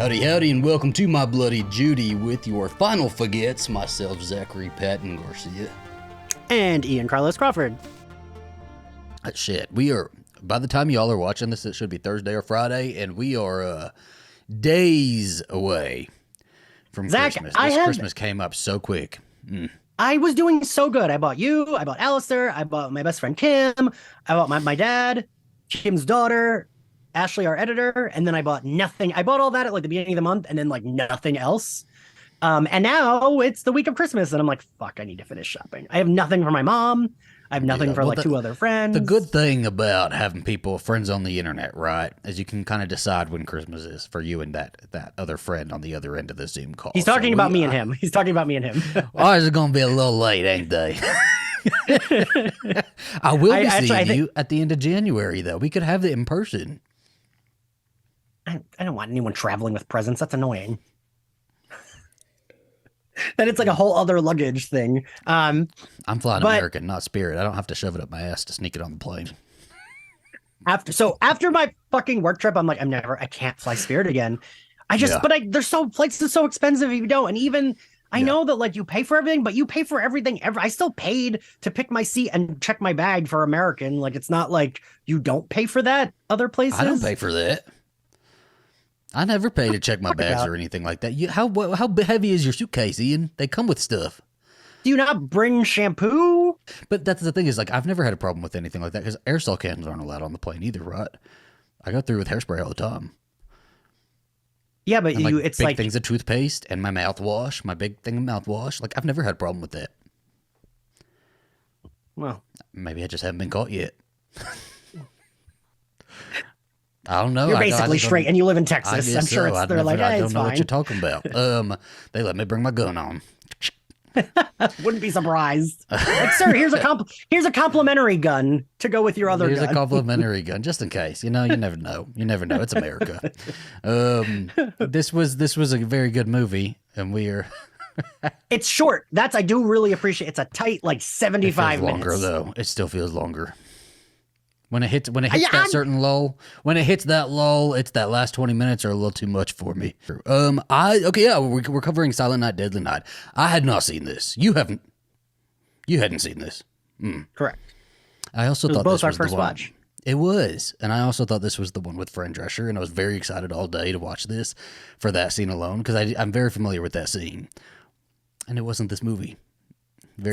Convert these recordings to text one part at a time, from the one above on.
Howdy, howdy, and welcome to My Bloody Judy with your final forgets, myself, Zachary Patton Garcia. And Ian Carlos Crawford. Shit, we are, by the time y'all are watching this, it should be Thursday or Friday, and we are days away from Zach, Christmas. Christmas came up so quick. I was doing so good. I bought you, I bought Alistair, I bought my best friend Kim, I bought my dad, Kim's daughter, Ashley, our editor, and then I bought nothing. I bought all that at like the beginning of the month and then like nothing else. And now it's the week of Christmas and I'm like, fuck, I need to finish shopping. I have nothing for my mom. I have nothing for two other friends. The good thing about having friends on the internet, right, is you can kind of decide when Christmas is for you and that other friend on the other end of the Zoom call. He's talking about me and him. He's talking about me and him. Ours is going to be a little late, ain't they? I will be seeing you at the end of January, though. We could have it in person. I don't want anyone traveling with presents. That's annoying. Then it's like a whole other luggage thing. I'm flying American, not Spirit. I don't have to shove it up my ass to sneak it on the plane. After my fucking work trip, I'm like, I can't fly Spirit again. Flights are so expensive if you don't. And even I know that like you pay for everything, but you pay for everything. I still paid to pick my seat and check my bag for American. Like it's not like you don't pay for that other places. I don't pay for that. I never pay to check my bags or anything like that. How heavy is your suitcase, Ian? They come with stuff. Do you not bring shampoo? But that's the thing is, like, I've never had a problem with anything like that because aerosol cans aren't allowed on the plane either, right? I go through with hairspray all the time. Yeah, but and, it's big like things of toothpaste and my mouthwash, my big thing of mouthwash. Like, I've never had a problem with that. Well, maybe I just haven't been caught yet. I don't know. You're basically straight, and you live in Texas. I'm sure they're like, hey, I don't it's know fine. what you're talking about. They let me bring my gun on. Wouldn't be surprised. Like, sir, here's a complimentary gun to go with your other gun. Here's a complimentary gun, just in case. You know, you never know. You never know. It's America. This was a very good movie, and we are. It's short. I do really appreciate. It's a tight, like 75 minutes. Longer though. It still feels longer. When it hits that certain lull, it's that last 20 minutes are a little too much for me. We're covering Silent Night, Deadly Night. I had not seen this. You hadn't seen this. Correct. I also thought both this our was first the one. watch. It was, and I also thought this was the one with Fran Drescher, and I was very excited all day to watch this for that scene alone because I'm very familiar with that scene, and it wasn't this movie.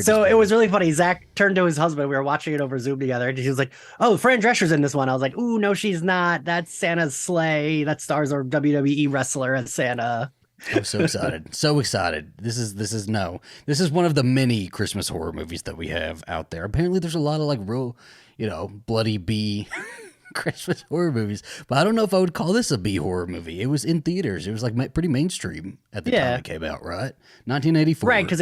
So it was really funny. Zach turned to his husband. We were watching it over Zoom together. And he was like, oh, Fran Drescher's in this one. I was like, ooh, no, she's not. That's Santa's sleigh. That stars our WWE wrestler as Santa. I'm so excited. So excited. This is one of the many Christmas horror movies that we have out there. Apparently there's a lot of like real, bloody B Christmas horror movies. But I don't know if I would call this a B horror movie. It was in theaters. It was like pretty mainstream at the time it came out, right? 1984. Right, because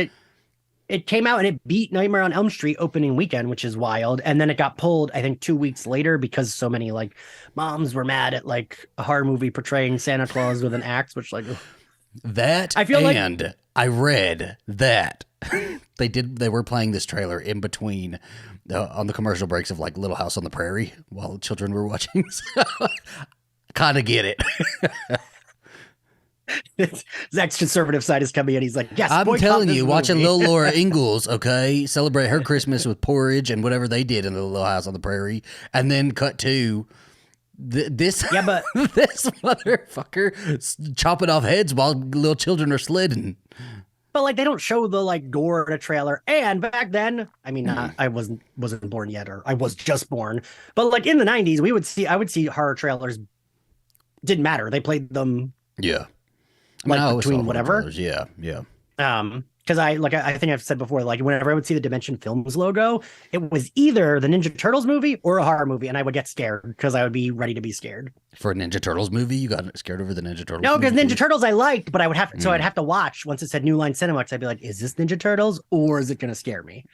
it came out and it beat Nightmare on Elm Street opening weekend, which is wild. And then it got pulled, I think, 2 weeks later because so many like moms were mad at like a horror movie portraying Santa Claus with an axe, which like that. I feel and I read that they were playing this trailer in between on the commercial breaks of like Little House on the Prairie while children were watching. So, kind of get it. Zach's conservative side is coming in. He's like, yes, I'm telling you, watching Lil Laura Ingalls, okay, celebrate her Christmas with porridge and whatever they did in the Little House on the Prairie, and then cut to this motherfucker chopping off heads while little children are sledding. But like they don't show the like gore in a trailer. And back then, I mean, I wasn't born yet, or I was just born. But like in the 90s, I would see horror trailers. Didn't matter. They played them. Yeah. Like between whatever. Yeah. Because I think I've said before, like whenever I would see the Dimension Films logo, it was either the Ninja Turtles movie or a horror movie, and I would get scared because I would be ready to be scared. For a Ninja Turtles movie, you got scared over the Ninja Turtles? No, because Ninja Turtles I liked, but I would have so I'd have to watch once it said New Line Cinema. I'd be like, is this Ninja Turtles or is it going to scare me?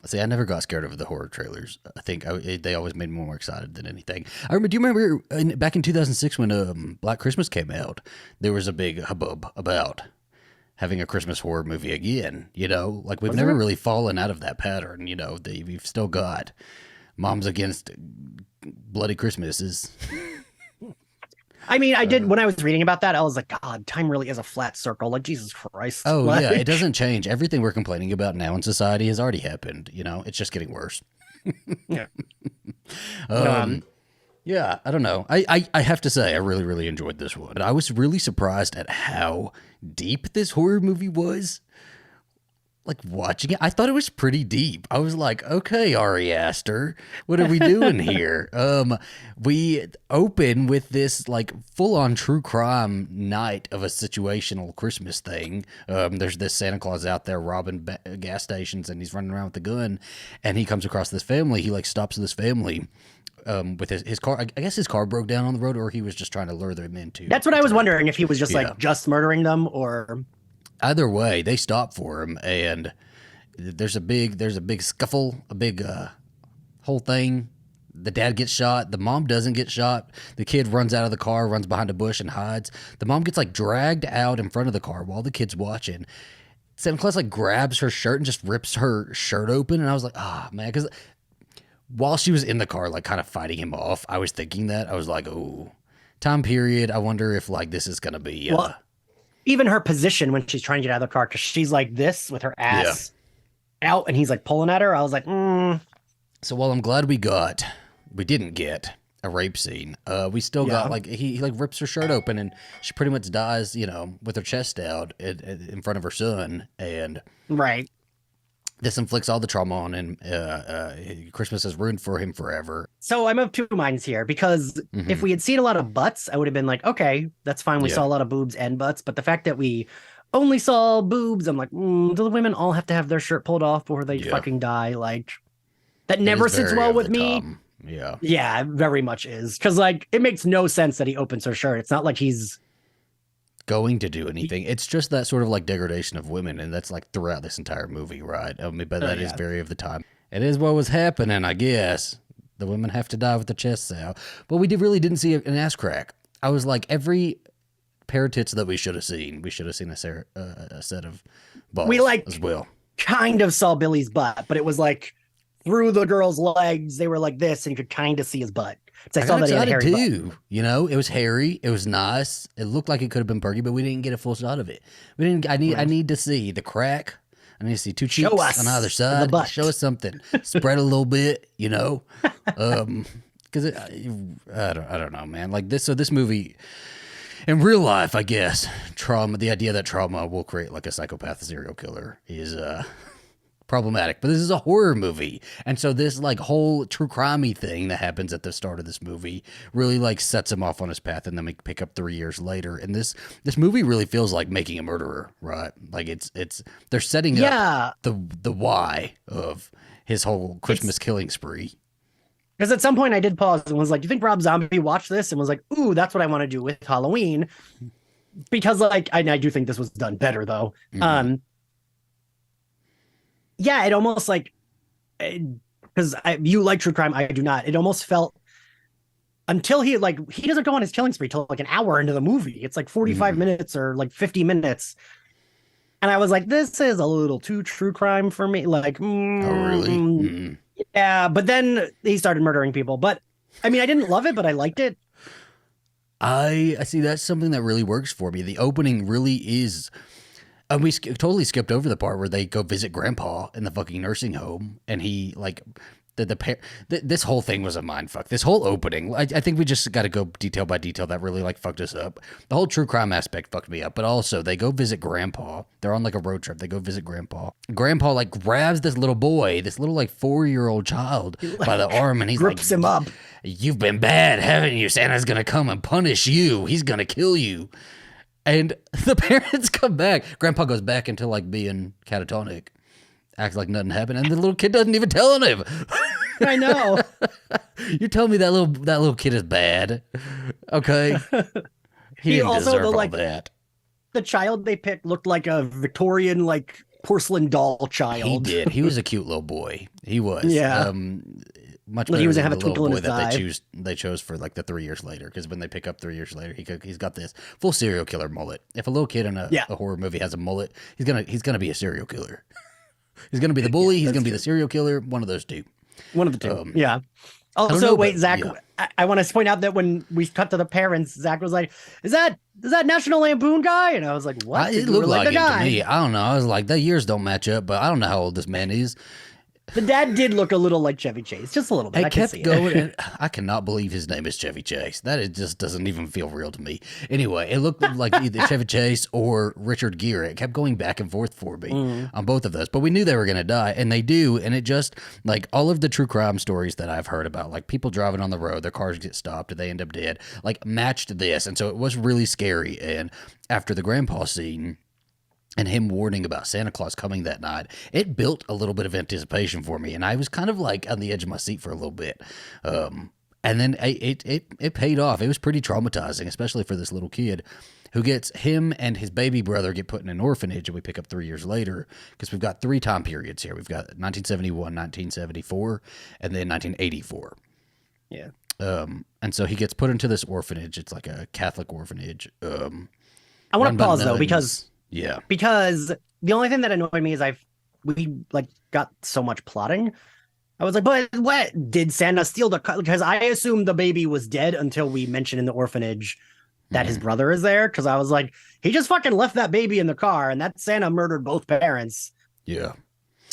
See, I never got scared over the horror trailers. I think they always made me more excited than anything. Do you remember back in 2006 when Black Christmas came out? There was a big hubbub about having a Christmas horror movie again, like we've never really fallen out of that pattern, we've still got Moms Against Bloody Christmases. I mean, I did when I was reading about that, I was like, God, time really is a flat circle. Like, Jesus Christ. Oh yeah, it Like, doesn't change. Everything we're complaining about now in society has already happened. You know, it's just getting worse. yeah. Um, yeah, I don't know. I have to say, I really, really enjoyed this one. I was really surprised at how deep this horror movie was. Like watching it, I thought it was pretty deep. I was like, okay, Ari Aster, what are we doing here? We open with this like full on true crime night of a situational Christmas thing. There's this Santa Claus out there robbing gas stations and he's running around with a gun and he comes across this family. He like stops this family with his car. I guess his car broke down on the road or he was just trying to lure them into. That's what I was wondering if he was just Yeah. like just murdering them or Either way, they stop for him, and there's a big scuffle, a big whole thing. The dad gets shot. The mom doesn't get shot. The kid runs out of the car, runs behind a bush, and hides. The mom gets like dragged out in front of the car while the kid's watching. Santa Claus like grabs her shirt and just rips her shirt open, and I was like, ah, man, because while she was in the car, like kind of fighting him off, I was thinking that I was like, oh, time period. I wonder if like this is gonna be. well, even her position when she's trying to get out of the car, because she's like this with her ass out and he's like pulling at her. I was like, So while I'm glad we didn't get a rape scene, we still got like he like rips her shirt open and she pretty much dies, you know, with her chest out in front of her son, and right. this inflicts all the trauma on him. Christmas is ruined for him forever. So I'm of two minds here because if we had seen a lot of butts, I would have been like, okay, that's fine. We Yeah. saw a lot of boobs and butts, but the fact that we only saw boobs, I'm like, do the women all have to have their shirt pulled off before they fucking die? Like, that never It is sits very well over with the me. top. Yeah. Yeah, it very much is. Because, like, it makes no sense that he opens her shirt. It's not like he's Going to do anything. It's just that sort of like degradation of women, and that's like throughout this entire movie, right? I mean, but that is very of the time. It is what was happening, I guess. The women have to die with their chests out. But we really didn't see an ass crack. I was like, every pair of tits that we should have seen a set of balls We, like, as well. kind of saw Billy's butt, but it was like through the girl's legs, they were like this, and you could kind of see his butt. So I saw got that he had a excited hairy too. butt. You know, it was hairy. It was nice. It looked like it could have been perky, but we didn't get a full shot of it. We didn't. I need to see the crack. I need to see two cheeks Show us on either the side. butt. Show us something. Spread a little bit. You know, because I don't know, man. Like this. So this movie. In real life, I guess trauma. The idea that trauma will create like a psychopath serial killer is problematic, but this is a horror movie, and so this like whole true crimey thing that happens at the start of this movie really like sets him off on his path, and then we pick up 3 years later, and this movie really feels like Making a Murderer, right? Like it's they're setting up the why of his whole Christmas killing spree. Because at some point I did pause and was like, "Do you think Rob Zombie watched this and was like, ooh, that's what I want to do with Halloween?" Because like I do think this was done better though. Yeah, it almost like because you like true crime, I do not. It almost felt until he doesn't go on his killing spree till like an hour into the movie. It's like 45 minutes or like 50 minutes. And I was like, this is a little too true crime for me. Like, Oh, really? Yeah, but then he started murdering people. But I mean, I didn't love it, but I liked it. I see that's something that really works for me. The opening really is. And we totally skipped over the part where they go visit Grandpa in the fucking nursing home, and he like this whole thing was a mind fuck. This whole opening, I think we just got to go detail by detail. That really like fucked us up. The whole true crime aspect fucked me up, but also they go visit Grandpa. They're on like a road trip. They go visit Grandpa. Grandpa like grabs this little boy, this little like 4-year-old child by the arm, and he's Grips like, him up. "You've been bad, haven't you? Santa's gonna come and punish you. He's gonna kill you." And the parents come back. Grandpa goes back into like being catatonic, acts like nothing happened, and the little kid doesn't even tell on him. I know. You tell me that little kid is bad, okay? He didn't also, deserve the, all like, that. The child they picked looked like a Victorian like porcelain doll child. He did. He was a cute little boy. He was. Yeah. Much Like better he was than have a the little twinkle in boy his that eye. they chose for like the 3 years later. Because when they pick up 3 years later, he's got this full serial killer mullet. If a little kid in a horror movie has a mullet, he's gonna be a serial killer. He's gonna be the bully. He's gonna be the serial killer. One of those two. One of the two. Yeah. I don't Also, know, wait, but Zach, yeah. I want to point out that when we cut to the parents, Zach was like, is that National Lampoon guy? And I was like, what? It And you were looked like, like the it to guy. me. I don't know. I was like, the years don't match up, but I don't know how old this man is. The dad did look a little like Chevy Chase, just a little bit. It I can kept see going, it. and I cannot believe his name is Chevy Chase. Just doesn't even feel real to me. Anyway, it looked like either Chevy Chase or Richard Gere. It kept going back and forth for me Mm. on both of those. But we knew they were going to die, and they do. And it just, like, all of the true crime stories that I've heard about, like people driving on the road, their cars get stopped, and they end up dead, like matched this. And so it was really scary. And after the grandpa scene, and him warning about Santa Claus coming that night, it built a little bit of anticipation for me, and I was kind of like on the edge of my seat for a little bit. And then it paid off. It was pretty traumatizing, especially for this little kid who gets him and his baby brother get put in an orphanage, and we pick up 3 years later because we've got 3 time periods here. We've got 1971, 1974, and then 1984. Yeah. And so he gets put into this orphanage. It's like a Catholic orphanage. I want run to by pause though, nuns. because Yeah. the only thing that annoyed me is we like got so much plotting. I was like, but what did Santa steal the car? Because I assumed the baby was dead until we mentioned in the orphanage that his brother is there. Because I was like, he just fucking left that baby in the car, and that Santa murdered both parents. Yeah.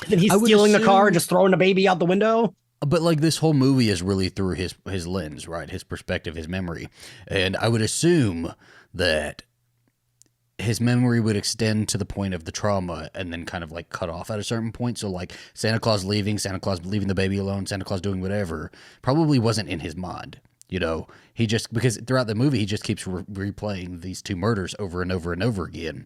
And he's I would stealing the car and assume- just throwing the baby out the window. But like this whole movie is really through his lens, right? His perspective, his memory. And I would assume that his memory would extend to the point of the trauma and then kind of like cut off at a certain point. So like Santa Claus leaving the baby alone, Santa Claus doing whatever, probably wasn't in his mind. You know, he just, because throughout the movie, he just keeps replaying these 2 murders over and over and over again.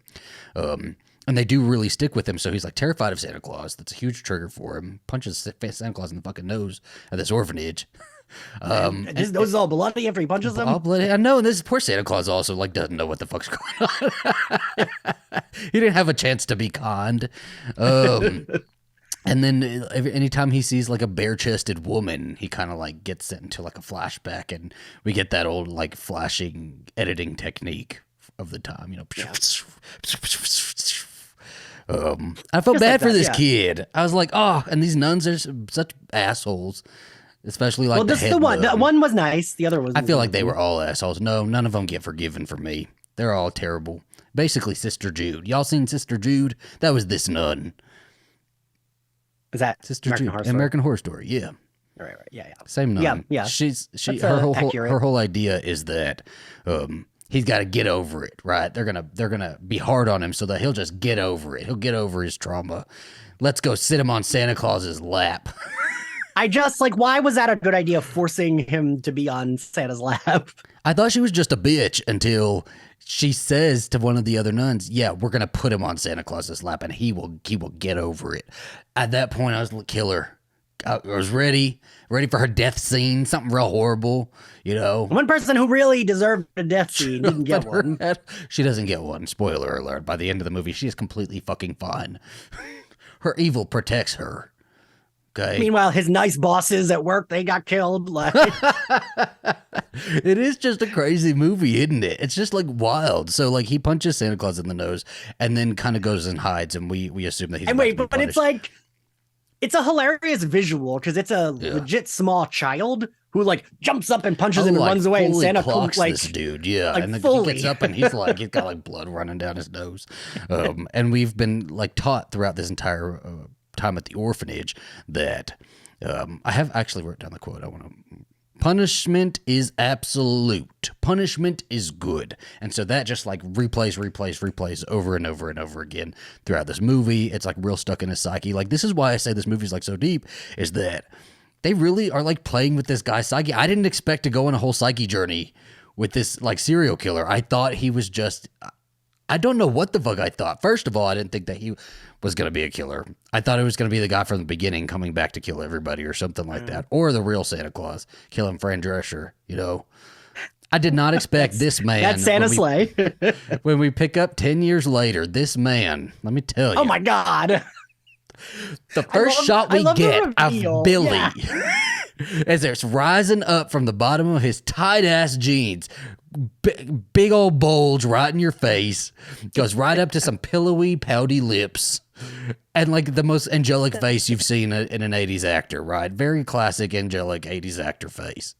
And they do really stick with him. So he's like terrified of Santa Claus. That's a huge trigger for him. Punches Santa Claus in the fucking nose at this orphanage. His nose is all bloody after he punches him. All bloody. I know. And this poor Santa Claus also like doesn't know what the fuck's going on. He didn't have a chance to be conned. And then anytime he sees like a bare-chested woman, he kind of like gets it into like a flashback, and we get that old like flashing editing technique of the time, you know. Yeah. I felt Just bad like for that, this yeah. kid. I was like, oh, and these nuns are such assholes, especially like Well, this is the one. nun. The one was nice. The other was. I feel like they were all assholes. No, none of them get forgiven for me. They're all terrible. Basically, Sister Jude. Y'all seen Sister Jude? That was this nun. Is that Sister American Jude. Horror Story? American Horror Story. Yeah. Right. Yeah. Same nun. Yeah, yeah. She That's, accurate. her whole idea is that he's got to get over it, right? They're gonna be hard on him so that he'll just get over it. He'll get over his trauma. Let's go sit him on Santa Claus's lap. I just like, why was that a good idea? Forcing him to be on Santa's lap. I thought she was just a bitch until she says to one of the other nuns, "Yeah, we're gonna put him on Santa Claus's lap, and he will get over it." At that point, I was like, kill her. I was ready for her death scene, something real horrible, you know. One person who really deserved a death scene didn't get But her one. head- she doesn't get one. Spoiler alert. By the end of the movie, she is completely fucking fine. Her evil protects her. Okay. Meanwhile, his nice bosses at work, they got killed. Like, It is just a crazy movie, isn't it? It's just like wild. So like he punches Santa Claus in the nose and then kind of goes and hides, and we assume that he's and about wait, to be but it's punished. like, it's a hilarious visual because it's a Yeah. legit small child who like jumps up and punches him and like, runs away, and fully Santa clocks like, this dude, yeah, like, and then he fully. gets up and he's got like blood running down his nose, and we've been like taught throughout this entire time at the orphanage that I have actually wrote down the quote. I want to. Punishment is absolute. Punishment is good. And so that just like replays over and over and over again throughout this movie. It's like real stuck in his psyche. Like this is why I say this movie's like so deep, is that they really are like playing with this guy's psyche. I didn't expect to go on a whole psyche journey with this like serial killer. I thought he was just, I don't know what the fuck I thought. First of all, I didn't think that he was going to be a killer. I thought it was going to be the guy from the beginning coming back to kill everybody or something like that. Or the real Santa Claus killing Fran Drescher, you know. I did not expect this man. that's Santa sleigh. When we pick up 10 years later, this man, let me tell you. Oh my God. The first shot I we love the get reveal. of Billy Yeah. as it's rising up from the bottom of his tight ass jeans big old bulge right in your face, goes right up to some pillowy, pouty lips, and like the most angelic face you've seen in an 80s actor, right? Very classic angelic 80s actor face.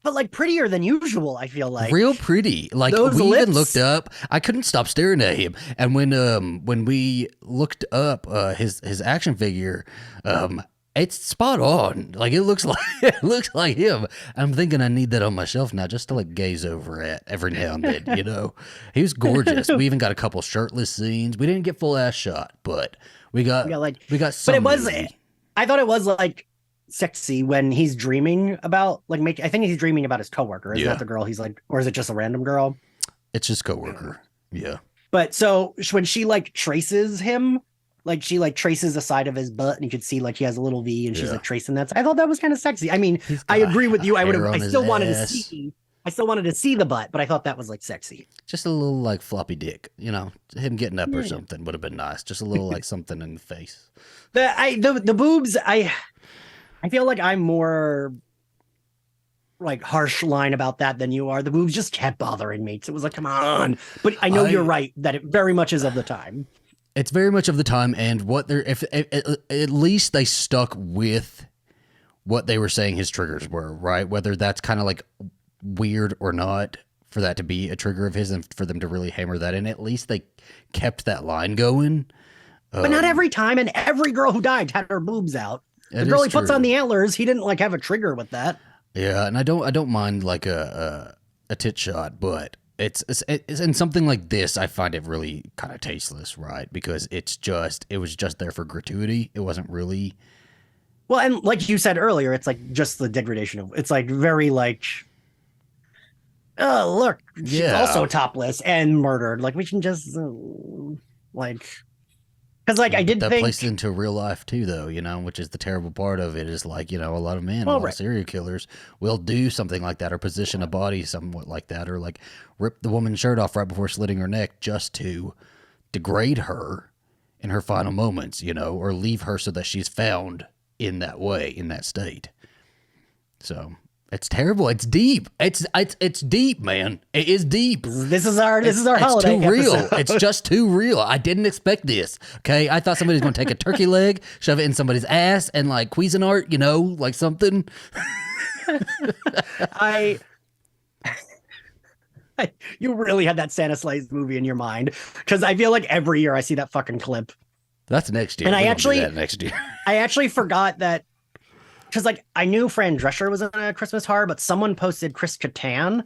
But like prettier than usual, I feel like. Real pretty. Like Those we lips. even looked up. I couldn't stop staring at him. And when we looked up his action figure, it's spot on. Like it looks like him. I'm thinking I need that on my shelf now just to like gaze over at every now and then, you know. He was gorgeous. We even got a couple shirtless scenes. We didn't get full ass shot, but we got some. But it was nudity. I thought it was like sexy when he's dreaming about like I think he's dreaming about his coworker. Is that the girl he's like, or is it just a random girl? It's just coworker. Yeah. But so when she like traces him, like she like traces the side of his butt and you could see like he has a little V and she's like tracing that. I thought that was kind of sexy. I mean, I agree with you. I still wanted to see the butt, but I thought that was like sexy. Just a little like floppy dick, you know, him getting up or something would have been nice. Just a little like something in the face. The boobs, I feel like I'm more like harsh line about that than you are. The boobs just kept bothering me. So it was like, come on. But I know you're right that it very much is of the time. It's very much of the time, and what they're if at least they stuck with what they were saying his triggers were, right? Whether that's kind of like weird or not for that to be a trigger of his and for them to really hammer that in. At least they kept that line going. But not every time, and every girl who died had her boobs out. The It girl is he puts true. on the antlers, he didn't like have a trigger with that. Yeah, and I don't mind like a tit shot, but it's in something like this, I find it really kind of tasteless, right? Because it was just there for gratuity. It wasn't really. Well, and like you said earlier, it's like just the degradation of it's like very like, oh look, she's also topless and murdered. Like we can just like. Because, like, I did that think plays into real life too, though, you know, which is the terrible part of it. Is like, you know, a lot of men, a lot of serial killers will do something like that, or position a body somewhat like that, or like rip the woman's shirt off right before slitting her neck just to degrade her in her final moments, you know, or leave her so that she's found in that way, in that state. So it's terrible. It's deep. It's deep, man. It is deep. This is our holiday. It's too real. Episode. It's just too real. I didn't expect this. Okay, I thought somebody was going to take a turkey leg, shove it in somebody's ass, and like Cuisinart, you know, like something. You really had that Santa Sleighs movie in your mind because I feel like every year I see that fucking clip. That's next year. And We're gonna do that next year. I actually forgot that. Because, like, I knew Fran Drescher was in a Christmas horror, but someone posted Chris Kattan.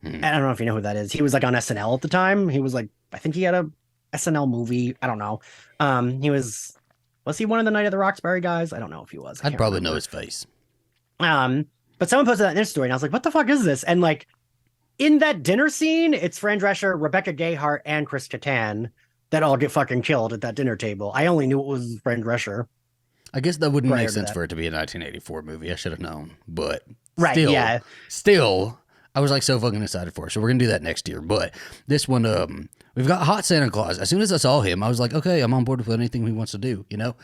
And I don't know if you know who that is. He was, like, on SNL at the time. He was, like, I think he had a SNL movie. I don't know. Was he one of the Night of the Roxbury guys? I don't know if he was. I'd probably know his face. But someone posted that in their story, and I was like, what the fuck is this? And, like, in that dinner scene, it's Fran Drescher, Rebecca Gayheart, and Chris Kattan that all get fucking killed at that dinner table. I only knew it was Fran Drescher. I guess that wouldn't make sense for it to be a 1984 movie. I should have known, but still, I was like so fucking excited for it. So we're gonna do that next year. But this one, we've got Hot Santa Claus. As soon as I saw him, I was like, okay, I'm on board with anything he wants to do. You know,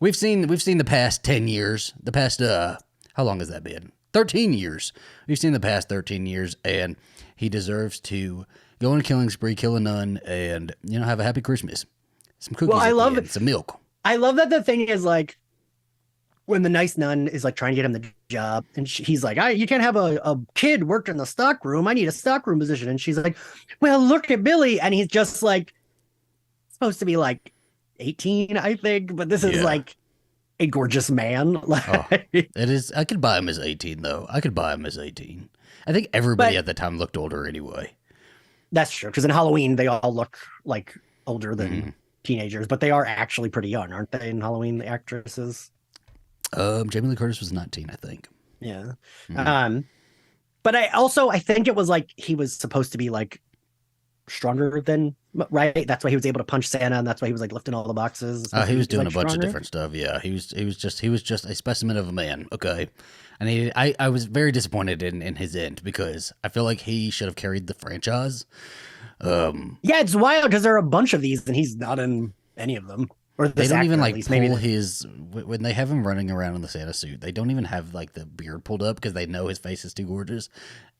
we've seen the past 10 years. The past how long has that been? 13 years. We've seen the past 13 years, and he deserves to go on a killing spree, kill a nun, and you know have a happy Christmas. Some cookies. Well, I love it. Some milk. I love that the thing is like. When the nice nun is like trying to get him the job and he's like, you can't have a kid worked in the stock room. I need a stock room position. And she's like, well, look at Billy. And he's just like supposed to be like 18, I think. But this is like a gorgeous man. It is. I could buy him as 18, though. I could buy him as 18. I think everybody at the time looked older anyway. That's true. Because in Halloween, they all look like older than teenagers. But they are actually pretty young, aren't they, in Halloween, the actresses? Jamie Lee Curtis was 19, I think. Yeah. But I think it was like he was supposed to be like stronger than right. That's why he was able to punch Santa, and that's why he was like lifting all the boxes. He was doing a bunch of different stuff. Yeah, he was just a specimen of a man. Okay, and I was very disappointed in his end because I feel like he should have carried the franchise. Yeah, it's wild because there are a bunch of these, and he's not in any of them. Or They this don't even actor, at like least. Maybe pull his when they have him running around in the Santa suit. They don't even have like the beard pulled up because they know his face is too gorgeous,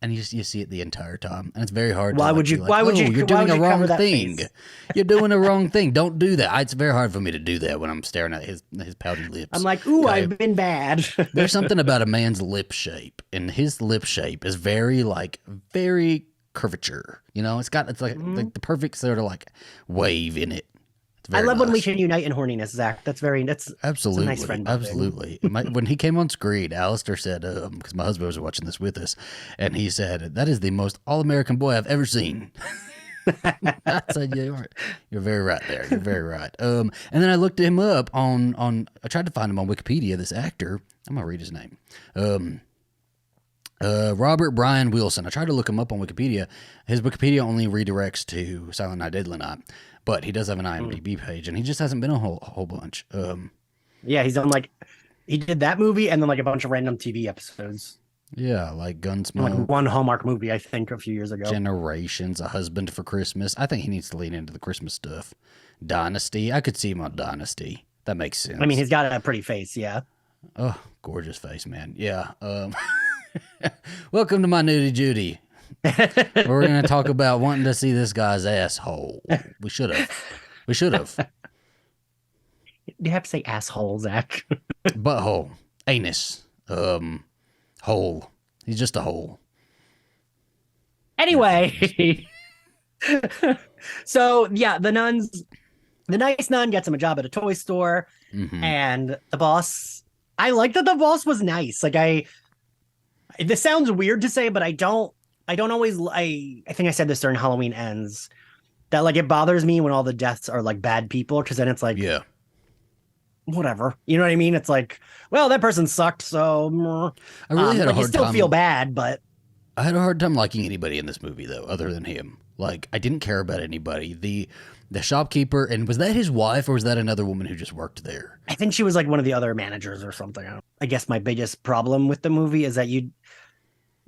and you see it the entire time, and it's very hard to why like would be you like, why would oh, you you're why doing would a you cover wrong that thing. face? You're doing a wrong thing. Don't do that. It's very hard for me to do that when I'm staring at his pouty lips. I'm like, ooh, Okay? I've been bad. There's something about a man's lip shape, and his lip shape is very curvature. You know, it's like the perfect sort of like wave in it. It's I very love when we nice. can unite in horniness, Zach. That's it's a nice Absolutely, friend bonding. absolutely. When he came on screen, Alistair said, because my husband was watching this with us, and he said, "That is the most all-American boy I've ever seen." I said, "Yeah, you're very right there. You're very right." And then I looked him up on. I tried to find him on Wikipedia. This actor, I'm gonna read his name. Robert Brian Wilson. I tried to look him up on Wikipedia. His Wikipedia only redirects to Silent Night, Deadly Night, but he does have an IMDb page, and he just hasn't been a whole bunch. Yeah, he's done like he did that movie and then like a bunch of random TV episodes. Yeah, like And, Gunsmoke, like one Hallmark movie, I think, a few years ago. Generations, A Husband for Christmas. I think he needs to lean into the Christmas stuff. Dynasty. I could see him on Dynasty. That makes sense. I mean, he's got a pretty face, yeah. Oh, gorgeous face, man. Yeah. Welcome to my nudie Judy. We're gonna talk about wanting to see this guy's asshole. We should have. We should have. You have to say asshole, Zach. Butthole. Anus. Hole. He's just a hole. Anyway. So yeah, the nice nun gets him a job at a toy store, and the boss. I like that the boss was nice. Like this sounds weird to say, but I don't always. I think I said this during Halloween Ends that like it bothers me when all the deaths are like bad people because then it's like Yeah. whatever. You know what I mean? It's like, well, that person sucked, so I really had a like, you hard still time. feel bad, but I had a hard time liking anybody in this movie though, other than him. Like I didn't care about anybody. The shopkeeper, and was that his wife or was that another woman who just worked there? I think she was like one of the other managers or something. I guess my biggest problem with the movie is that you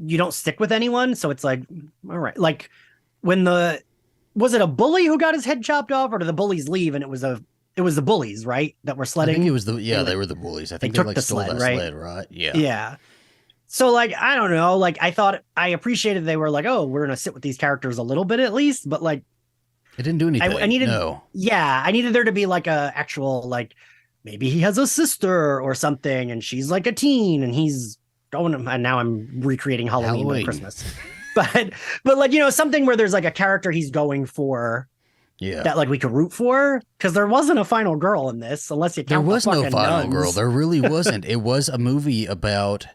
don't stick with anyone, so it's like, all right. Like when was it a bully who got his head chopped off, or did the bullies leave and it was the bullies, right? That were I sledding. think it was they were the bullies. I think they took like the stole sled, that right? sled, right? Yeah. Yeah. So like, I don't know. Like I appreciated they were like, oh, we're gonna sit with these characters a little bit at least, but like It didn't do anything. I needed, no. yeah, I needed there to be like a actual like maybe he has a sister or something, and she's like a teen, and he's going. And now I'm recreating Halloween. With Christmas, but like something where there's like a character he's going for. Yeah. That like we could root for, because there wasn't a final girl in this, unless you count There was no fucking final nuns. girl. There really wasn't. It was a movie about.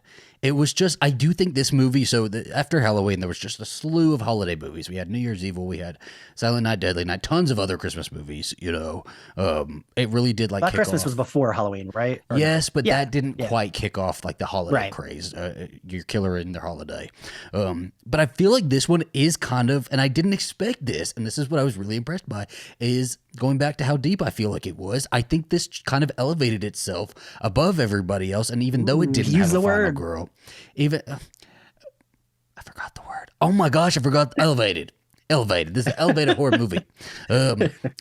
It was just. I do think this movie. So after Halloween, there was just a slew of holiday movies. We had New Year's Evil. We had Silent Night, Deadly Night. Tons of other Christmas movies. It really did like. That kick Christmas off. was before Halloween, right? Or Yes, but yeah, that didn't yeah. quite kick off like the holiday Right. craze. Your killer in their holiday. But I feel like this one is kind of, and I didn't expect this, and this is what I was really impressed by, is going back to how deep I feel like it was. I think this kind of elevated itself above everybody else, and even though it didn't use have a the final word. girl, even I forgot the word. Oh my gosh, I forgot elevated. Elevated. This is an elevated horror movie.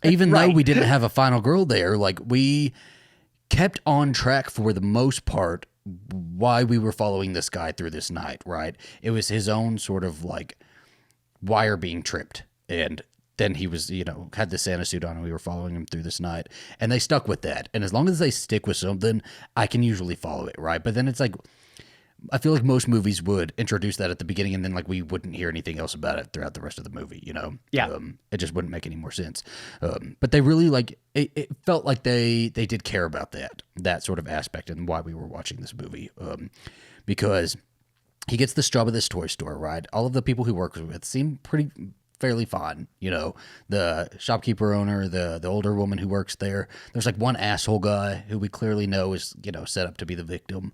Even though Right. we didn't have a final girl there, like we kept on track for the most part why we were following this guy through this night, right? It was his own sort of like wire being tripped. And then he was, had the Santa suit on and we were following him through this night. And they stuck with that. And as long as they stick with something, I can usually follow it, right? But then it's like, I feel like most movies would introduce that at the beginning and then like we wouldn't hear anything else about it throughout the rest of the movie, Yeah. It just wouldn't make any more sense. But they really like, it felt like they did care about that sort of aspect and why we were watching this movie. Because he gets this job at this toy store, right? All of the people he works with seem fairly fine. The shopkeeper owner, the older woman who works there. There's like one asshole guy who we clearly know is, set up to be the victim.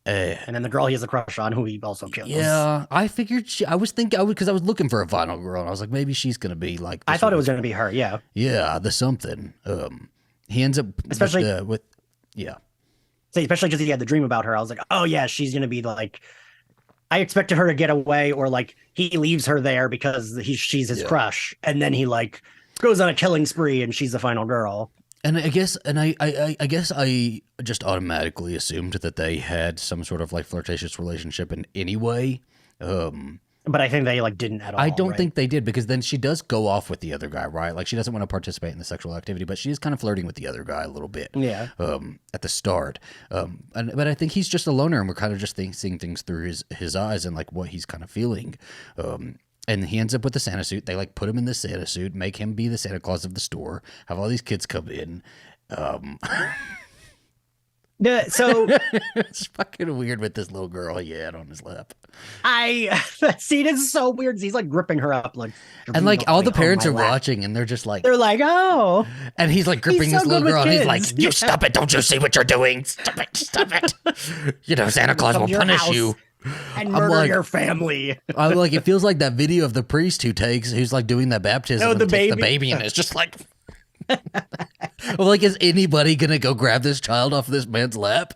And then the girl he has a crush on, who he also kills. Yeah, I figured because I was looking for a final girl, and I was like, maybe she's gonna be like. I thought it was going to be her. Yeah. Yeah, the something. He ends up Especially- yeah. So especially because he had the dream about her. I was like, oh yeah, she's going to be like. I expected her to get away, or like he leaves her there because she's his Yeah. crush, and then he like goes on a killing spree, and she's the final girl. And I guess, I guess I just automatically assumed that they had some sort of like flirtatious relationship in any way. But I think they like didn't at all. I don't right? think they did, because then she does go off with the other guy, right? Like she doesn't want to participate in the sexual activity, but she is kind of flirting with the other guy a little bit. Yeah. At the start. But I think he's just a loner, and we're kind of just seeing things through his eyes and like what he's kind of feeling. And he ends up with the Santa suit. They like put him in the Santa suit, make him be the Santa Claus of the store, have all these kids come in. So It's fucking weird with this little girl he had on his lap. that scene is so weird. He's like gripping her up, like, And like all the parents are lap. watching, and they're just like, They're like, oh. and he's like gripping He's so this little good with girl, and he's kids. like, you stop it, don't you see what you're doing? Stop it, stop it. You know, Santa Claus Come will to your punish house you. and I'm murder like- your family. I'm like, it feels like that video of the priest who's like doing that baptism, Oh, and the takes the baby. baby, and it's just like, I'm like, is anybody gonna go grab this child off this man's lap?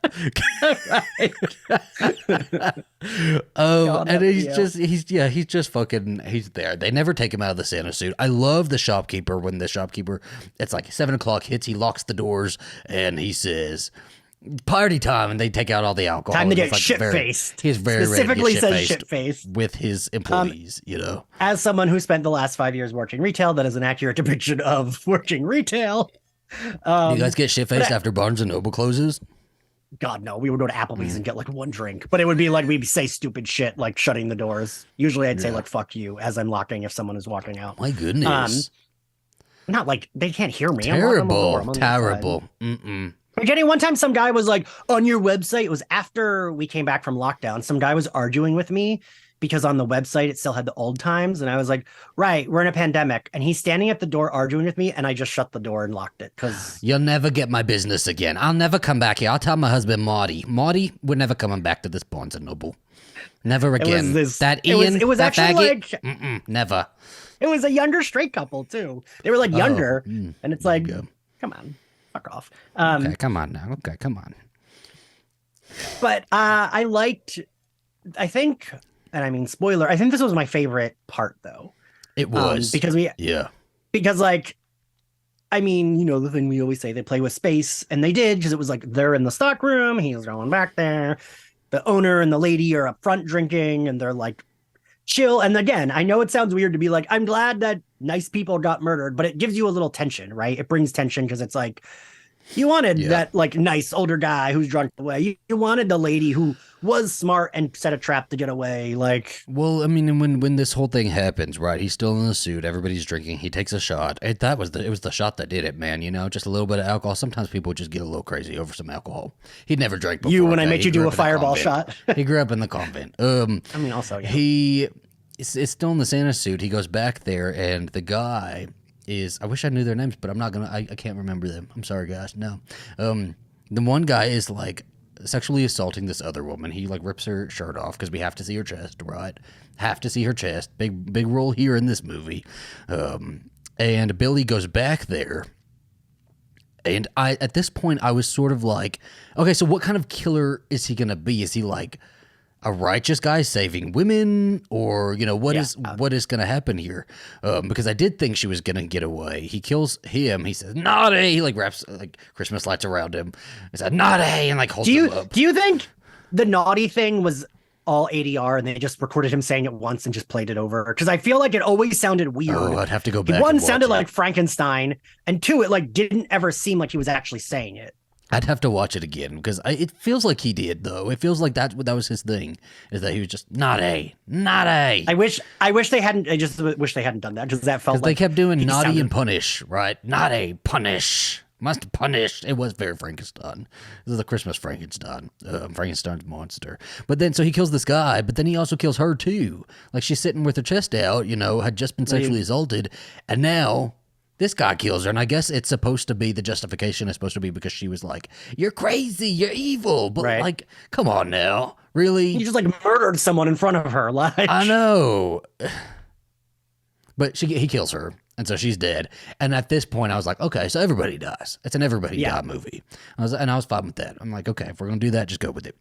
And he's just fucking, he's there. They never take him out of the Santa suit. I love the shopkeeper. When the shopkeeper, it's like 7:00 hits, he locks the doors and he says, party time, and they take out all the alcohol. Time to get It's like shit-faced. He's very Specifically ready to get says shit-faced shit-faced. with his employees, you know. As someone who spent the last 5 years working retail, that is an accurate depiction of working retail. You guys get shit-faced after Barnes & Noble closes? God, no. We would go to Applebee's and get like one drink, but it would be like we'd say stupid shit like shutting the doors. Usually I'd say like fuck you as I'm locking if someone is walking out. My goodness. Not like they can't hear me. I'm locking the door. I'm on the inside. Terrible. Mm-mm. Forgetting one time some guy was like on your website. It was after we came back from lockdown. Some guy was arguing with me because on the website it still had the old times. And I was like, right, we're in a pandemic. And he's standing at the door arguing with me. And I just shut the door and locked it because You'll never get my business again. I'll never come back here. I'll tell my husband, Marty. Marty, we're never coming back to this Barnes & Noble. Never again. That Ian, it was that actually faggot, like never. it was a younger straight couple too. They were like younger. And it's like, go. come on, fuck off. Okay, come on now. Okay, come on. But I think, and I mean, spoiler, I think this was my favorite part though. It was. Because like, I mean, you know, the thing we always say, they play with space, and they did, because it was like they're in the stock room, he's going back there, the owner and the lady are up front drinking, and they're like chill. And again, I know it sounds weird to be like, I'm glad that nice people got murdered, but it gives you a little tension, right? It brings tension because it's like, you wanted that like nice older guy who's drunk away. You wanted the lady who was smart and set a trap to get away. Like, Well, I mean, when this whole thing happens, right? He's still in the suit. Everybody's drinking. He takes a shot. It was the shot that did it, man. You know, just a little bit of alcohol. Sometimes people just get a little crazy over some alcohol. He'd never drank before. when I okay? made He you grew do a up in fireball convent. shot. He grew up in the convent. I mean, also, yeah. He is still in the Santa suit. He goes back there, and the guy is, I wish I knew their names, but I'm not gonna. I can't remember them. I'm sorry, guys. No. The one guy is like sexually assaulting this other woman. He like rips her shirt off because we have to see her chest, right? Have to see her chest. Big role here in this movie. And Billy goes back there. And at this point I was sort of like, okay, so what kind of killer is he gonna be? Is he like a righteous guy saving women, or you know what is going to happen here? Because I did think she was going to get away. He kills him. He says naughty. He like wraps like Christmas lights around him. He said naughty and like holds him up. Do you think the naughty thing was all ADR and they just recorded him saying it once and just played it over? Because I feel like it always sounded weird. Oh, I'd have to go back. One and watch sounded it. like Frankenstein, and two, it like didn't ever seem like he was actually saying it. I'd have to watch it again because it feels like he did though. It feels like that was his thing, is that he was just naughty. I wish they hadn't. I just wish they hadn't done that because that felt like they kept doing he naughty sounded- and punish, right? Naughty, punish, must punish. It was very Frankenstein. This is the Christmas Frankenstein, Frankenstein's monster. But then, so he kills this guy, but then he also kills her too. Like she's sitting with her chest out, you know, had just been sexually assaulted, and now this guy kills her. And I guess it's supposed to be, the justification is supposed to be because she was like, "You're crazy, you're evil," but Right. like, come on now, really? He just like murdered someone in front of her. Like, I know. But he kills her, and so she's dead. And at this point, I was like, okay, so everybody dies. It's an everybody die movie. I was fine with that. I'm like, okay, if we're gonna do that, just go with it.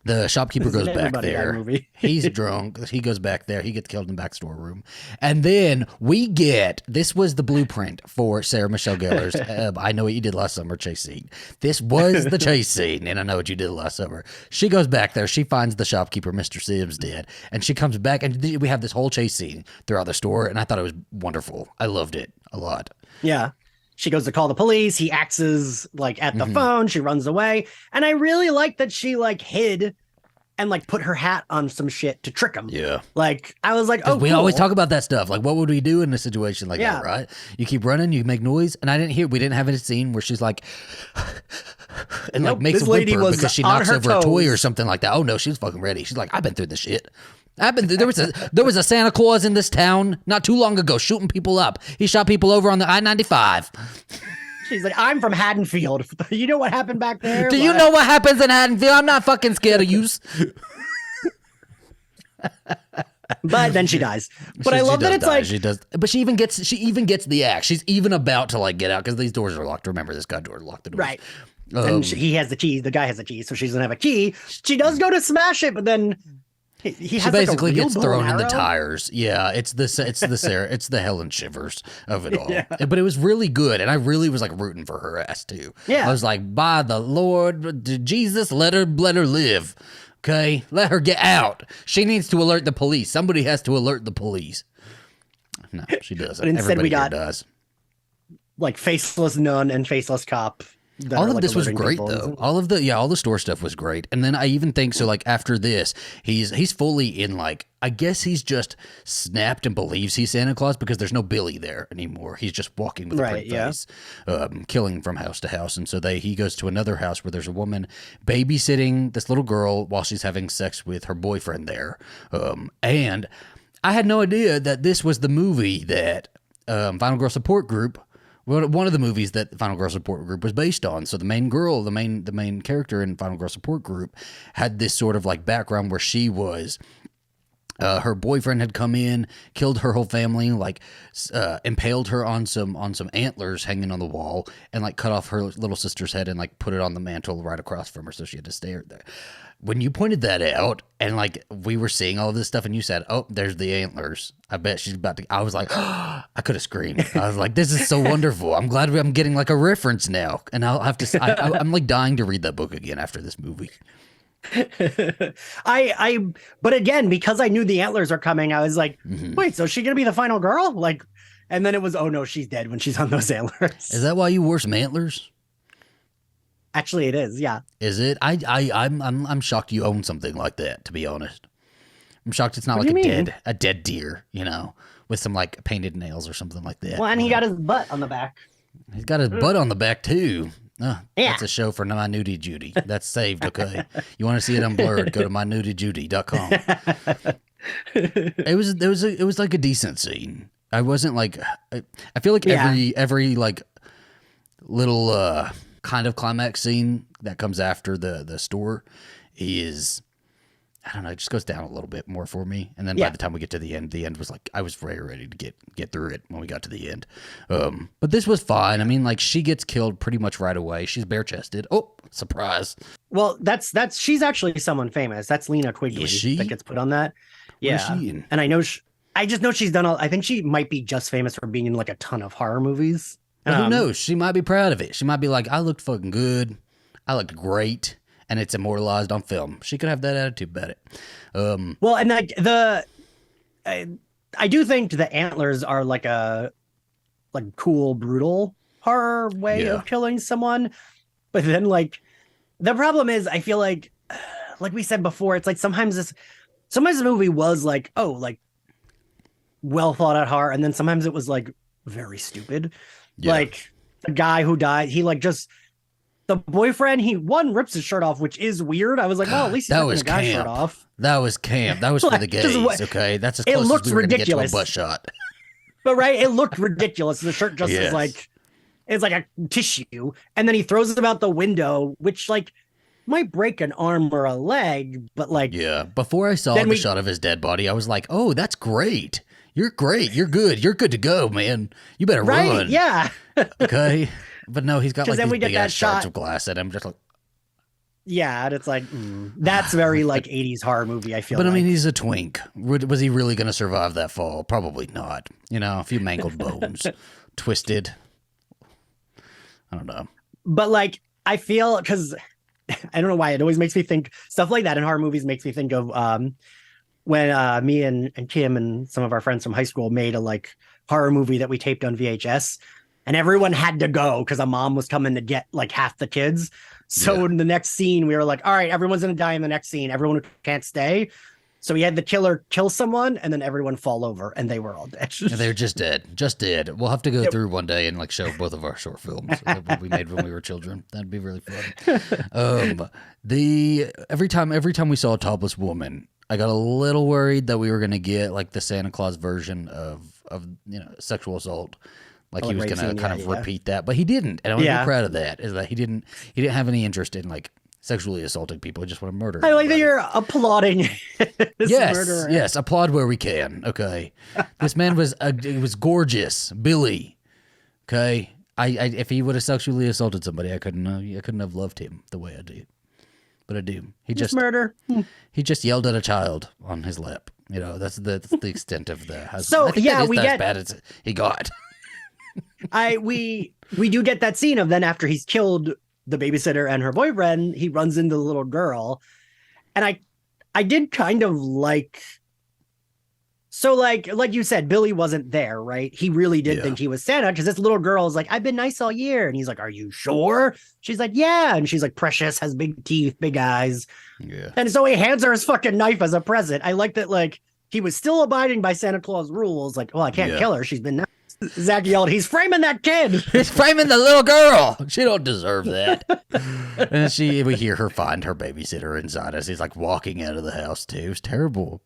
The shopkeeper This is goes an back everybody guy there. movie. He's drunk. He goes back there. He gets killed in the back storeroom. And then we get, this was the blueprint for Sarah Michelle Gellar's I Know What You Did Last Summer chase scene. This was the chase scene, and I Know What You Did Last Summer. She goes back there. She finds the shopkeeper, Mr. Sims, dead. And she comes back, and we have this whole chase scene throughout the store, and I thought it was wonderful. I loved it a lot. Yeah. She goes to call the police. He axes like at the phone. She runs away. And I really like that she like hid and like put her hat on some shit to trick him. Yeah. Like I was like, oh, we cool. always talk about that stuff. Like, what would we do in a situation like that, right? You keep running, you make noise, and we didn't have any scene where she's like, and like makes a whimper because she knocks over a toy or something like that. Oh no, she's fucking ready. She's like, I've been through this shit. There was a Santa Claus in this town not too long ago shooting people up. He shot people over on the I-95. She's like, I'm from Haddonfield. You know what happened back there? Do you know what happens in Haddonfield? I'm not fucking scared of yous. But then she dies. But I love that it's like she does. But she even gets the axe. She's even about to like get out because these doors are locked. Remember, this guy door locked the doors. Right. And he has the key. The guy has the key, so she doesn't have a key. She does go to smash it, but then he has basically like a gets thrown in the arrow. tires. Yeah, it's the Helen Shivers of it all. Yeah. But it was really good, and I really was like rooting for her ass too. Yeah, I was like, by the Lord, Jesus, let her live. Okay, let her get out. She needs to alert the police. Somebody has to alert the police. No, she doesn't. But instead, everybody we got does. Like faceless nun and faceless cop. All of this was great though. All the store stuff was great. And then I even think so like after this, he's fully in like, I guess he's just snapped and believes he's Santa Claus because there's no Billy there anymore. He's just walking with a pretty face, killing from house to house. And so he goes to another house where there's a woman babysitting this little girl while she's having sex with her boyfriend there. And I had no idea that this was the movie that Final Girl Support Group, one of the movies that Final Girl Support Group was based on. So the main girl, the main character in Final Girl Support Group had this sort of like background where she was, her boyfriend had come in, killed her whole family, like impaled her on some antlers hanging on the wall, and like cut off her little sister's head and like put it on the mantle right across from her, so she had to stay there. When you pointed that out, and like we were seeing all of this stuff, and you said, "Oh, there's the antlers. I bet she's about to." I was like, oh, I could have screamed. I was like, "This is so wonderful. I'm glad I'm getting like a reference now." And I'll have to. I'm like dying to read that book again after this movie. But again, because I knew the antlers are coming, I was like, wait, so is she gonna be the final girl? Like, and then it was, oh no, she's dead when she's on those antlers. Is that why you wore some antlers? Actually, it is. Yeah. Is it? I'm shocked you own something like that. To be honest, I'm shocked it's not what like a dead deer, you know, with some like painted nails or something like that. Well, and he got his butt on the back. He's got his butt on the back too. Yeah. That's a show for My Nudie Judy. That's saved, okay? You want to see it unblurred, go to mynudyjudy.com. It was like a decent scene. I wasn't like I feel like every like little kind of climax scene that comes after the store is, I don't know, it just goes down a little bit more for me. And then by the time we get to the end was like, I was very ready to get through it when we got to the end. But this was fine. I mean, like, she gets killed pretty much right away. She's bare-chested. Oh, surprise. Well, she's actually someone famous. That's Lena Quigley that gets put on that. Yeah. What is she in? And I just know she's done I think she might be just famous for being in like a ton of horror movies. Who knows? She might be proud of it. She might be like, I looked fucking good. I looked great. And it's immortalized on film. She could have that attitude about it. Well, and like I do think the antlers are like a cool, brutal horror way of killing someone. But then like the problem is, I feel like we said before, it's like sometimes the movie was like, oh, like well thought out horror, and then sometimes it was like very stupid. Yeah. Like the guy who died, he like just. The boyfriend, he rips his shirt off, which is weird. I was like, well, at least he's ripping the guy's shirt off. That was camp. That was for the gays, okay? That's as close as we were going to get to a butt shot. But it looked ridiculous. The shirt just is like, it's like a tissue. And then he throws it out the window, which like might break an arm or a leg, but like. Yeah, before I saw the shot of his dead body, I was like, oh, that's great. You're great. You're good. You're good to go, man. You better run. Yeah. Okay. But no, he's got like these big ass shot shards of glass at him. Just like, Yeah, and it's like that's very like 80s horror movie, I feel But I mean, like. he's a twink. Was he really going to survive that fall? Probably not. You know, a few mangled bones, twisted. I don't know. But like I feel because I don't know why it always makes me think stuff like that in horror movies makes me think of when me and Kim and some of our friends from high school made a like horror movie that we taped on VHS, and everyone had to go because a mom was coming to get like half the kids. So Yeah. in the next scene, we were like, all right, everyone's gonna die in the next scene. Everyone who can't stay. So we had the killer kill someone and then everyone fall over and they were all dead. And they're just dead. Just dead. We'll have to go through one day and like show both of our short films that we made when we were children. That'd be really fun. Every time we saw a topless woman, I got a little worried that we were gonna get like the Santa Claus version of sexual assault. Like he was gonna kind of repeat that, but he didn't, and I'm really proud of that. Is that he didn't have any interest in like sexually assaulting people. He just want to murder. I like that you're applauding this murderer. Yes, applaud where we can. Okay, this man was gorgeous, Billy. Okay, I if he would have sexually assaulted somebody, I couldn't have loved him the way I do, but I do. He just murder. He just yelled at a child on his lap. You know, that's the extent of the. So I think yeah, that is as bad as he got. We do get that scene of then after he's killed the babysitter and her boyfriend, he runs into the little girl, and I did kind of like. So like you said, Billy wasn't there, right? He really did think he was Santa because this little girl is like, I've been nice all year, and he's like, are you sure? She's like, yeah, and she's like, precious, has big teeth, big eyes, and so he hands her his fucking knife as a present. I like that, like he was still abiding by Santa Claus rules. Like, well, I can't kill her; she's been nice. Zach yelled, he's framing that kid. He's framing the little girl. She don't deserve that. And we hear her find her babysitter inside as he's like walking out of the house too. It was terrible.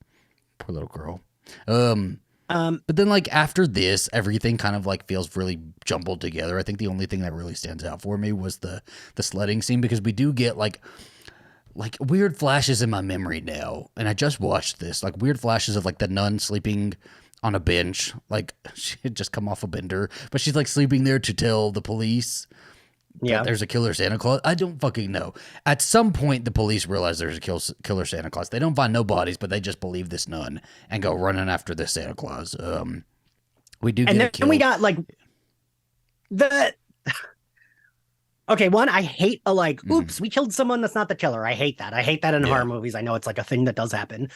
Poor little girl. But then like after this, everything kind of like feels really jumbled together. I think the only thing that really stands out for me was the sledding scene, because we do get like weird flashes in my memory now. And I just watched this, like weird flashes of like the nun sleeping on a bench, like she had just come off a bender, but she's like sleeping there to tell the police that there's a killer Santa Claus. I don't fucking know. At some point, the police realize there's a killer Santa Claus. They don't find no bodies, but they just believe this nun and go running after this Santa Claus. We do, and get then we got like the. Okay, one, I hate a like, oops, we killed someone that's not the killer. I hate that. I hate that in horror movies. I know it's like a thing that does happen.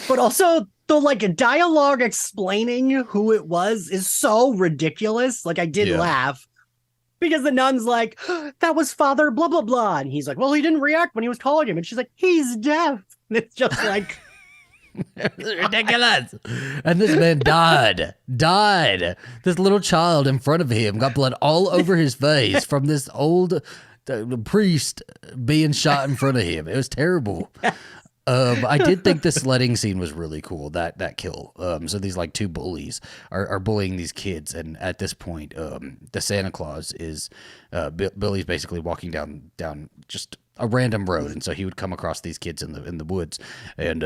But also the like dialogue explaining who it was is so ridiculous. Like I did laugh because the nun's like, that was Father blah, blah, blah. And he's like, well, he didn't react when he was calling him. And she's like, he's deaf. And it's just like. Ridiculous. And this man died. This little child in front of him got blood all over his face from this old priest being shot in front of him. It was terrible. I did think the sledding scene was really cool. That kill. So these like two bullies are bullying these kids, and at this point, the Santa Claus is Billy's basically walking down just a random road, and so he would come across these kids in the woods, and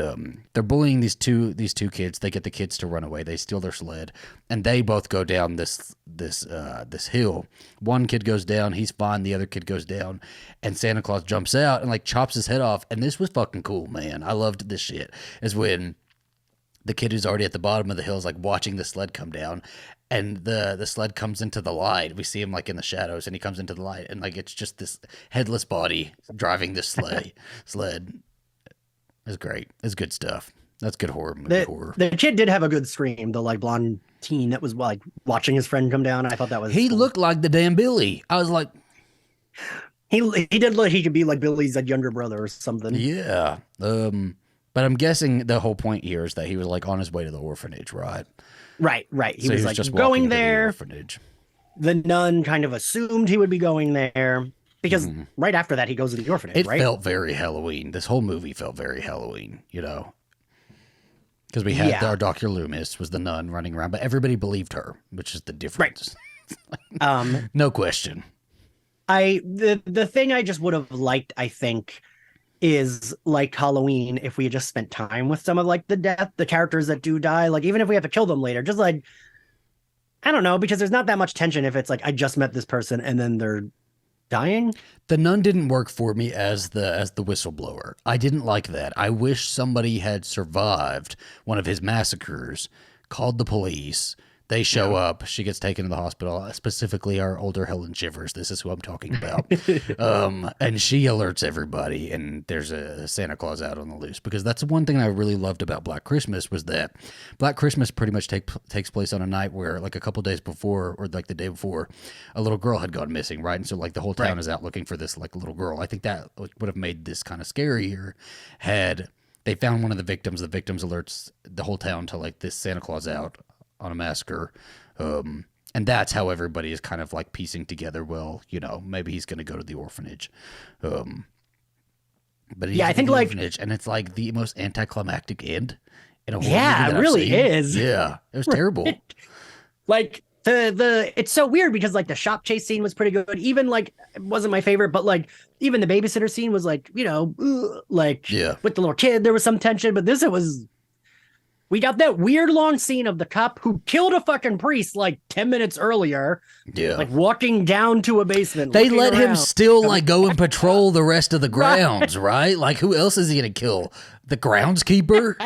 they're bullying these two kids. They get the kids to run away. They steal their sled, and they both go down this hill. One kid goes down, he's fine. The other kid goes down, and Santa Claus jumps out and like chops his head off. And this was fucking cool, man. I loved this shit. Is when the kid who's already at the bottom of the hill is like watching the sled come down, and the sled comes into the light. We see him like in the shadows, and he comes into the light, and like it's just this headless body driving this sled. It's great. It's good stuff. That's good horror movie horror. The kid did have a good scream, the like blonde teen that was like watching his friend come down. I thought that was He cool. looked like the damn Billy. I was like, he did look, he could be like Billy's like younger brother or something. Yeah. But I'm guessing the whole point here is that he was like on his way to the orphanage, right? Right. He was like just going to there. The orphanage. The nun kind of assumed he would be going there because right after that he goes to the orphanage. It right? felt very Halloween. This whole movie felt very Halloween, you know, because we had our Dr. Loomis was the nun running around, but everybody believed her, which is the difference. Right. No question. The thing I just would have liked, I think, is like Halloween if we had just spent time with some of like the characters that do die, like even if we have to kill them later, just like I don't know, because there's not that much tension if it's like I just met this person and then they're dying. The nun didn't work for me as the whistleblower. I didn't like that. I wish somebody had survived one of his massacres, called the police. They show up. She gets taken to the hospital. Specifically, our older Helen Shivers. This is who I'm talking about. And she alerts everybody, and there's a Santa Claus out on the loose. Because that's one thing I really loved about Black Christmas was that Black Christmas pretty much takes place on a night where, like a couple days before, or like the day before, a little girl had gone missing, right? And so like the whole town is out looking for this like little girl. I think that would have made this kind of scarier had they found one of the victims. The victims alerts the whole town to like this Santa Claus out on a massacre. And that's how everybody is kind of like piecing together, well, you know, maybe he's going to go to the orphanage. But I think like orphanage, and it's like the most anticlimactic end in a horror yeah, movie that it really I've seen. is. Yeah, it was terrible. Like the it's so weird because like the shop chase scene was pretty good. Even like it wasn't my favorite, but like even the babysitter scene was like, you know, like with the little kid, there was some tension, but this it was. We got that weird long scene of the cop who killed a fucking priest like 10 minutes earlier. Yeah. Like walking down to a basement. They let him still like go and patrol the rest of the grounds, right? Like who else is he going to kill? The groundskeeper?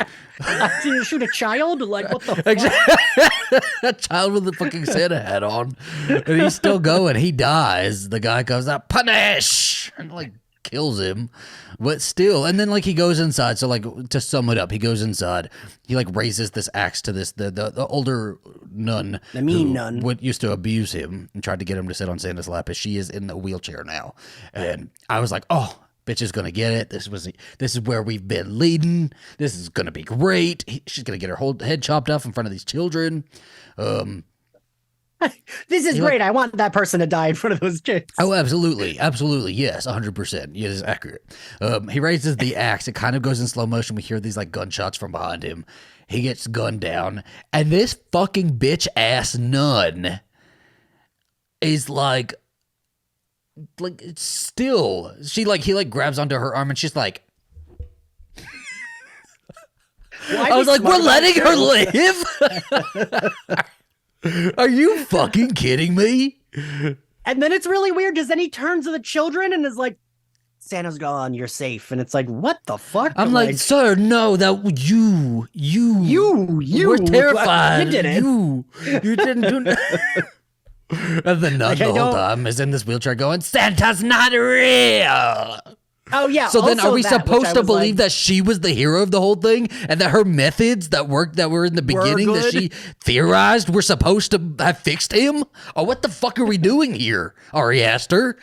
Did you shoot a child? Like what the fuck? A child with the fucking Santa hat on. And he's still going. He dies. The guy comes out, punish! And like kills him, but still. And then like he goes inside. So like to sum it up, he goes inside. He like raises this axe to this the older nun, the mean nun, would used to abuse him and tried to get him to sit on Santa's lap. As she is in the wheelchair now, and I was like, oh, bitch is gonna get it. This is where we've been leading. This is gonna be great. She's gonna get her whole head chopped off in front of these children. This is great. I want that person to die in front of those kids. Oh, absolutely. Absolutely. Yes, 100%. It is accurate. He raises the axe. It kind of goes in slow motion. We hear these like gunshots from behind him. He gets gunned down. And this fucking bitch ass nun is like still. He grabs onto her arm and she's like, I was like, we're letting her live? Are you fucking kidding me? And then it's really weird because then he turns to the children and is like, Santa's gone, you're safe. And it's like, what the fuck? I'm like, sir, no, that you were terrified. You did it. You didn't do that. And the nun the whole time is in this wheelchair going, Santa's not real. Oh, yeah. So then are we supposed to believe that she was the hero of the whole thing and that her methods that were in the beginning that she theorized were supposed to have fixed him? Oh, what the fuck are we doing here, Ari Aster?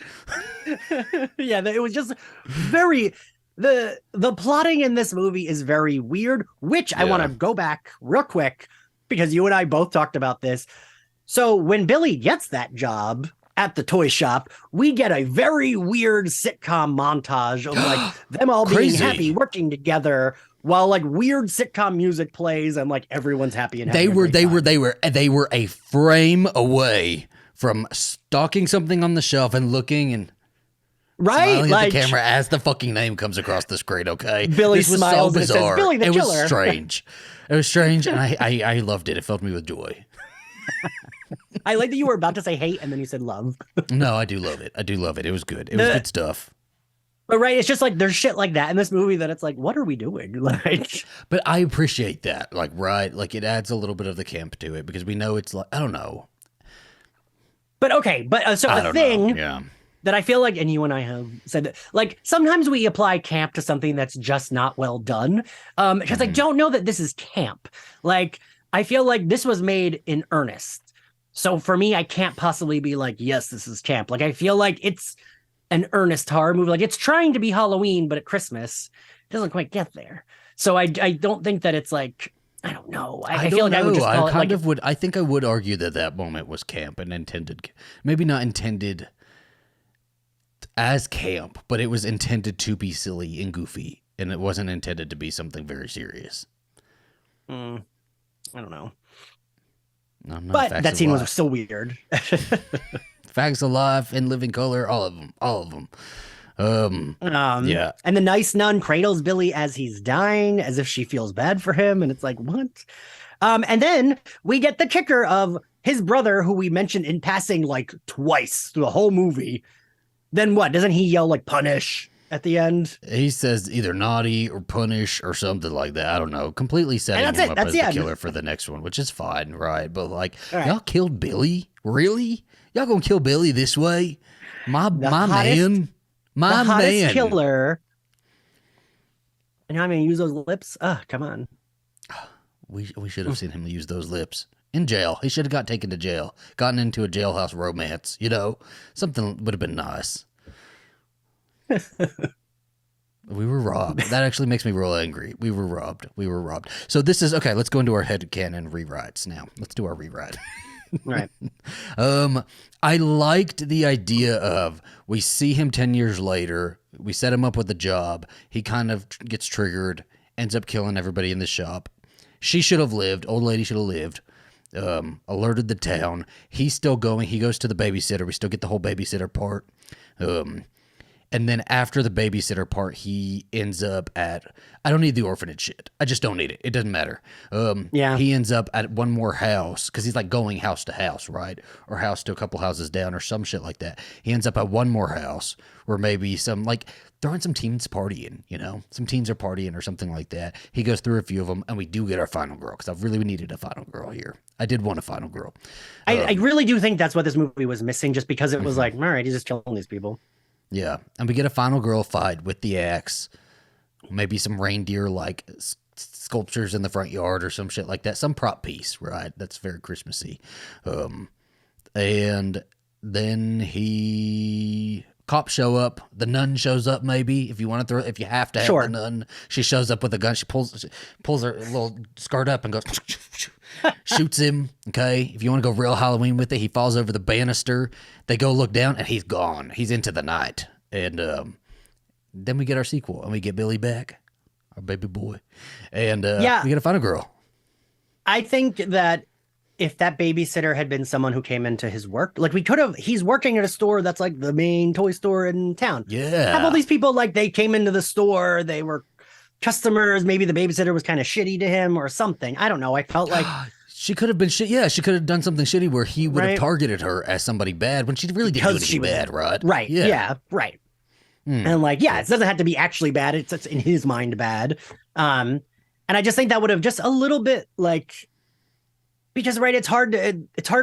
Yeah, it was just very... The plotting in this movie is very weird, which I want to go back real quick because you and I both talked about this. So when Billy gets that job at the toy shop, we get a very weird sitcom montage of like them all being happy, working together while like weird sitcom music plays and like everyone's happy and they were a frame away from stalking something on the shelf and looking and smiling at the camera as the fucking name comes across the screen. Okay, Billy smiles and it says, Billy the Killer. Was strange. It was strange, and I loved it. It filled me with joy. I like that you were about to say hate and then you said love. No, I do love it. It was good. It was good stuff. But right, it's just like there's shit like that in this movie that it's like, what are we doing? Like, but I appreciate that. Like, right, like it adds a little bit of the camp to it because we know it's like I don't know. But okay, but so a thing that I feel like, and you and I have said that, like sometimes we apply camp to something that's just not well done. Because I don't know that this is camp. Like I feel like this was made in earnest. So for me, I can't possibly be like, yes, this is camp. Like, I feel like it's an earnest horror movie. Like, it's trying to be Halloween, but at Christmas, it doesn't quite get there. So I don't think that it's like, I don't know. I feel like I would just call it like... I think I would argue that moment was camp and intended, maybe not intended as camp, but it was intended to be silly and goofy. And it wasn't intended to be something very serious. I don't know. But that scene was still weird. Facts of Life, In Living Color, all of them. Yeah. And the nice nun cradles Billy as he's dying, as if she feels bad for him. And it's like, what? And then we get the kicker of his brother, who we mentioned in passing like twice through the whole movie, Then what? Doesn't he yell like punish at the end? He says either naughty or punish or something like that. I don't know. Completely And setting that's him it. up That's as the the end. killer for the next one, which is fine, right? But like, All right. y'all killed Billy? Really? Y'all gonna kill Billy this way? My The my hottest, man, the my hottest man. killer. And I'm gonna use those lips. Come on. We should have seen him use those lips in jail. He should have got taken to jail, gotten into a jailhouse romance. You know, something would have been nice. We were robbed. That actually makes me real angry. We were robbed. We were robbed. So this is okay. Let's go into our headcanon rewrites now. Let's do our rewrite. Right. I liked the idea of we see him 10 years later. We set him up with a job. He kind of gets triggered, ends up killing everybody in the shop. She should have lived. Old lady should have lived. Alerted the town. He's still going. He goes to the babysitter. We still get the whole babysitter part. And then after the babysitter part, he ends up at, I don't need the orphanage shit. I just don't need it. It doesn't matter. Yeah. He ends up at one more house because he's like going house to house, right? Or house to a couple houses down or some shit like that. He ends up at one more house where maybe some, like, throwing some teens partying, you know? Some teens are partying or something like that. He goes through a few of them and we do get our final girl because I really needed a final girl here. I did want a final girl. I really do think that's what this movie was missing, just because it was like, all right, he's just killing these people. Yeah, and we get a final girl fight with the axe. Maybe some reindeer like sculptures in the front yard or some shit like that. Some prop piece, right? That's very Christmassy. And then cops show up. The nun shows up. Maybe if you want to throw, if you have to have Sure. the nun, she shows up with a gun. She pulls her little skirt up and goes. Shoots him. Okay, if you want to go real Halloween with it, he falls over the banister. They go look down, and he's gone. He's into the night, and then we get our sequel, and we get Billy back, our baby boy, and Yeah. we get a final girl. I think that if that babysitter had been someone who came into his work, like we could have, he's working at a store that's like the main toy store in town. Yeah, Have all these people, like, they came into the store, they were customers, maybe the babysitter was kind of shitty to him or something. I don't know. I felt like she could have been shit. Yeah, she could have done something shitty where he would have Right. targeted her as somebody bad when she really didn't do Because she anything was- bad, right? right. Yeah, right. And like, yeah, it doesn't have to be actually bad. It's in his mind bad. And I just think that would have just a little bit like, because right, it's hard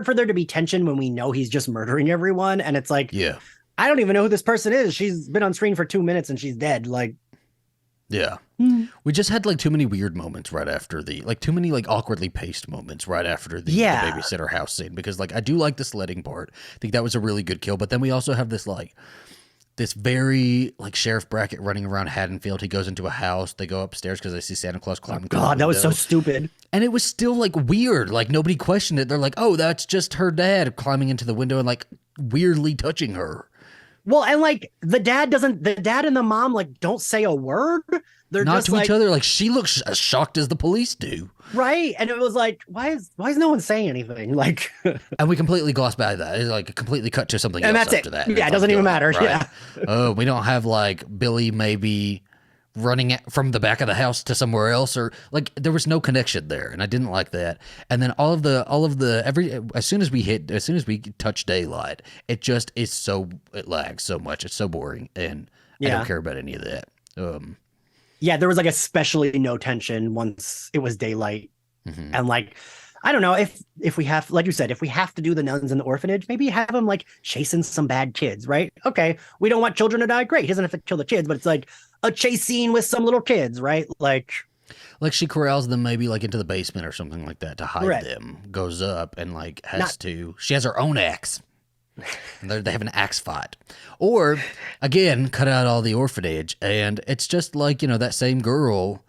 for there to be tension when we know he's just murdering everyone. And it's like, Yeah, I don't even know who this person is. She's been on screen for 2 minutes and she's dead. Like, yeah. We just had like too many weird moments right after too many like awkwardly paced moments right after the babysitter house scene, because like I do like the sledding part. I think that was a really good kill, but then we also have this very like Sheriff Brackett running around Haddonfield. He goes into a house. They go upstairs because they see Santa Claus climbing. through the God, that was so window. stupid. And it was still like weird. Like nobody questioned it. They're like, oh, that's just her dad climbing into the window and like weirdly touching her. Well, and like the dad and the mom like don't say a word. They're Not just to like, each other. Like she looks as shocked as the police do. right. And it was like, why is no one saying anything? Like, And we completely gloss by that. It's like completely cut to something and else that's after it. that. Yeah, it doesn't even matter. Yeah. Oh, we don't have like Billy maybe running from the back of the house to somewhere else, or like there was no connection there, and I didn't like that. And then as soon as we touch daylight, it just is it lags so much. It's so boring, and I Yeah. don't care about any of that. Yeah, there was like especially no tension once it was daylight. Mhm. And like, I don't know if we have, like you said, if we have to do the nuns in the orphanage, maybe have them like chasing some bad kids, right? Okay, we don't want children to die. Great, he doesn't have to kill the kids, but it's like a chase scene with some little kids, right? Like she corrals them maybe like into the basement or something like that to hide Right. them. Goes up and like Not- she has her own axe. And they have an axe fight. Or again, cut out all the orphanage, and it's just like, you know, that same girl.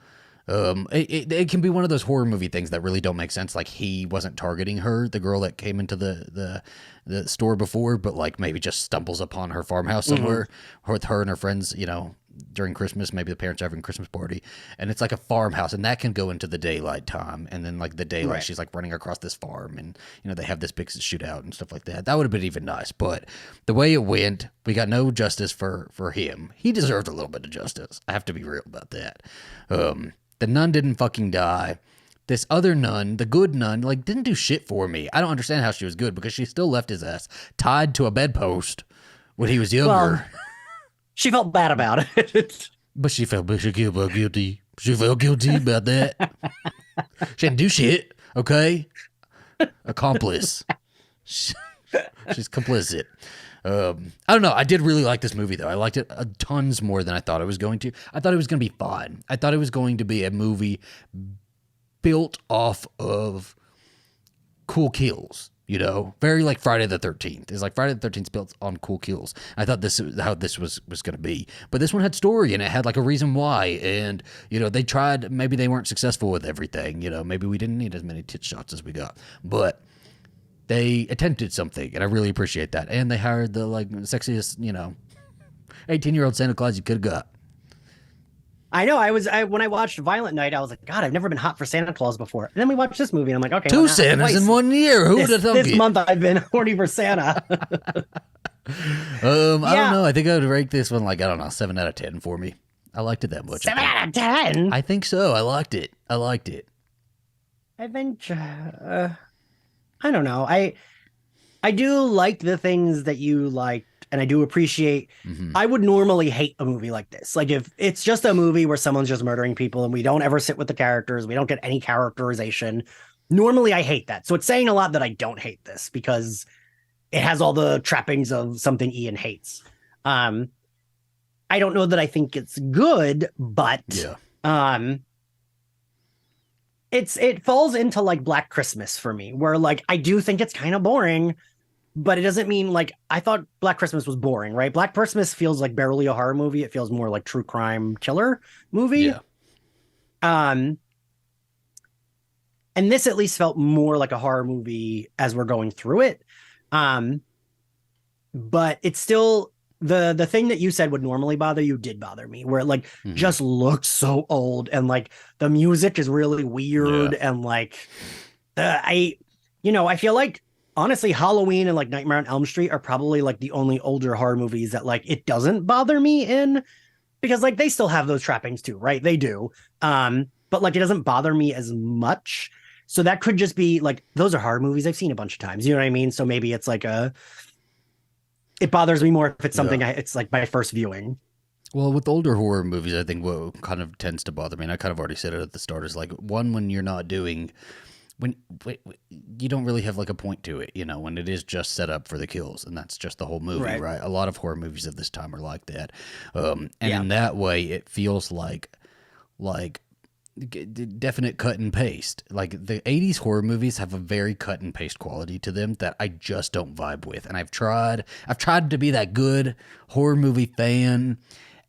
It can be one of those horror movie things that really don't make sense. Like he wasn't targeting her, the girl that came into the store before, but like maybe just stumbles upon her farmhouse somewhere with her and her friends, you know, during Christmas. Maybe the parents are having a Christmas party, and it's like a farmhouse, and that can go into the daylight time. And then like the daylight, Right. she's like running across this farm, and you know they have this big shootout and stuff like that. That would have been even nice, but the way it went, we got no justice for him. He deserved a little bit of justice. I have to be real about that. The nun didn't fucking die. This other nun, the good nun, like didn't do shit for me. I don't understand how she was good because she still left his ass tied to a bedpost when he was Well, younger. she felt bad about it. But she felt guilty. She felt guilty about that. She didn't do shit, okay? Accomplice. She's complicit. I don't know. I did really like this movie, though. I liked it tons more than I thought it was going to. I thought it was going to be fun. I thought it was going to be a movie built off of cool kills. You know, very like Friday the 13th. It's like Friday the 13th built on cool kills. I thought this is how this was going to be. But this one had story and it had like a reason why. And, you know, they tried, maybe they weren't successful with everything. You know, maybe we didn't need as many tit shots as we got. But they attempted something and I really appreciate that. And they hired the like sexiest, you know, 18-year-old Santa Claus you could have got. I know. When I watched Violent Night, I was like, God, I've never been hot for Santa Claus before. And then we watched this movie, and I'm like, okay, Two Santas in 1 year. Who would have thought this month I've been horny for Santa. I don't know. I think I would rank this one like, I don't know, 7 out of 10 for me. I liked it that much. 7 out of 10. I think so. I liked it. I think I don't know. I do like the things that you liked, and I do appreciate. I would normally hate a movie like this. Like if it's just a movie where someone's just murdering people and we don't ever sit with the characters, we don't get any characterization. Normally I hate that. So it's saying a lot that I don't hate this because it has all the trappings of something Ian hates. I don't know that I think it's good, but it falls into like Black Christmas for me, where like I do think it's kind of boring, but it doesn't mean like I thought Black Christmas was boring, right? Black Christmas feels like barely a horror movie. It feels more like true crime killer movie. Yeah. And this at least felt more like a horror movie as we're going through it. But it's still the thing that you said would normally bother you did bother me, where it like just looks so old and like the music is really weird and like I feel like honestly Halloween and like Nightmare on Elm Street are probably like the only older horror movies that like it doesn't bother me in, because like they still have those trappings too, right? They do. But like it doesn't bother me as much. So that could just be like those are horror movies I've seen a bunch of times. You know what I mean? So maybe it's like it bothers me more if it's something it's like my first viewing. Well, with older horror movies, I think what kind of tends to bother me, and I kind of already said it at the start, is like when you're not doing, when you don't really have like a point to it, you know, when it is just set up for the kills, and that's just the whole movie, right? A lot of horror movies of this time are like that, and in that way, it feels like definite cut and paste. Like the 80s horror movies have a very cut and paste quality to them that I just don't vibe with. And I've tried to be that good horror movie fan,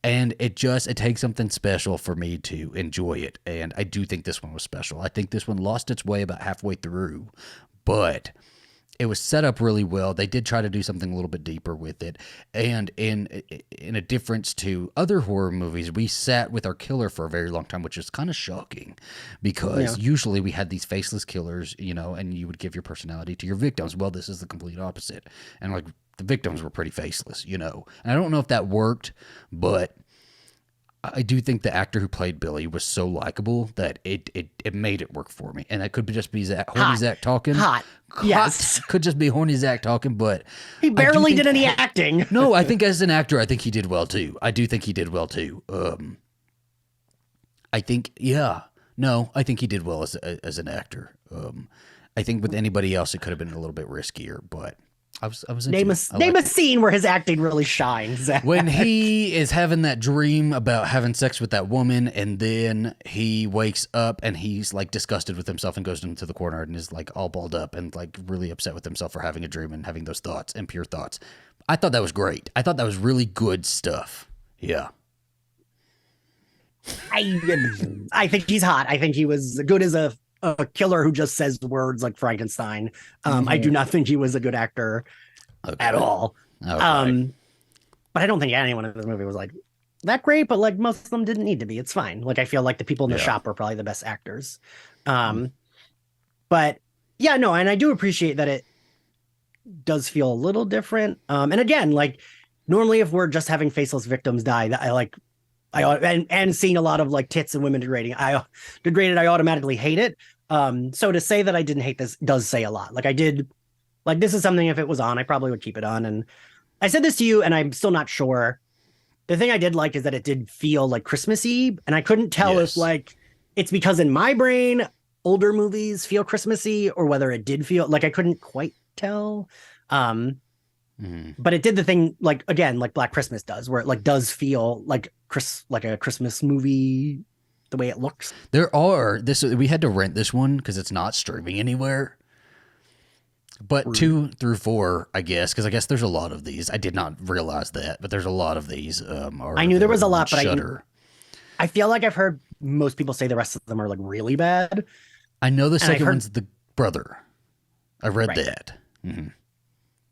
and it takes something special for me to enjoy it. And I do think this one was special. I think this one lost its way about halfway through, but it was set up really well. They did try to do something a little bit deeper with it. And in a difference to other horror movies, we sat with our killer for a very long time, which is kind of shocking because usually we had these faceless killers, you know, and you would give your personality to your victims. Well, this is the complete opposite. And like the victims were pretty faceless, you know. And I don't know if that worked, but I do think the actor who played Billy was so likable that it made it work for me. And that could just be horny Zach talking. Hot. Yes. Could just be horny Zach talking, but he barely did any acting. No, I think as an actor, I think he did well too. I do think he did well too. I think, I think he did well as an actor. I think with anybody else, it could have been a little bit riskier, but I was name a scene where his acting really shines. When he is having that dream about having sex with that woman, and then he wakes up and he's like disgusted with himself and goes into the corner and is like all balled up and like really upset with himself for having a dream and having those thoughts, impure thoughts. I thought that was great. I thought that was really good stuff. Yeah. I think he's hot. I think he was good as a killer who just says words like Frankenstein. I do not think he was a good actor at all. Okay. But I don't think anyone in this movie was like that great, but like most of them didn't need to be. It's fine. Like I feel like the people in the shop are probably the best actors. But yeah, no, and I do appreciate that it does feel a little different. And again, like normally if we're just having faceless victims die, that and seeing a lot of like tits and women degraded, I automatically hate it. So to say that I didn't hate this does say a lot. Like I did, like this is something if it was on, I probably would keep it on. And I said this to you, and I'm still not sure. The thing I did like is that it did feel like Christmassy, and I couldn't tell if Yes. like it's because in my brain older movies feel Christmassy or whether it did feel like I couldn't quite tell. Um, Mhm. but it did the thing like again like Black Christmas does, where it like does feel like like a Christmas movie the way it looks. There are this. We had to rent this one because it's not streaming anywhere. But Rude. 2 through 4, I guess, because I guess there's a lot of these. I did not realize that, but there's a lot of these are I knew there was a available on lot, but Shudder. I feel like I've heard most people say the rest of them are like really bad, I know the and I've second heard one's the brother. I read right. that. Hmm.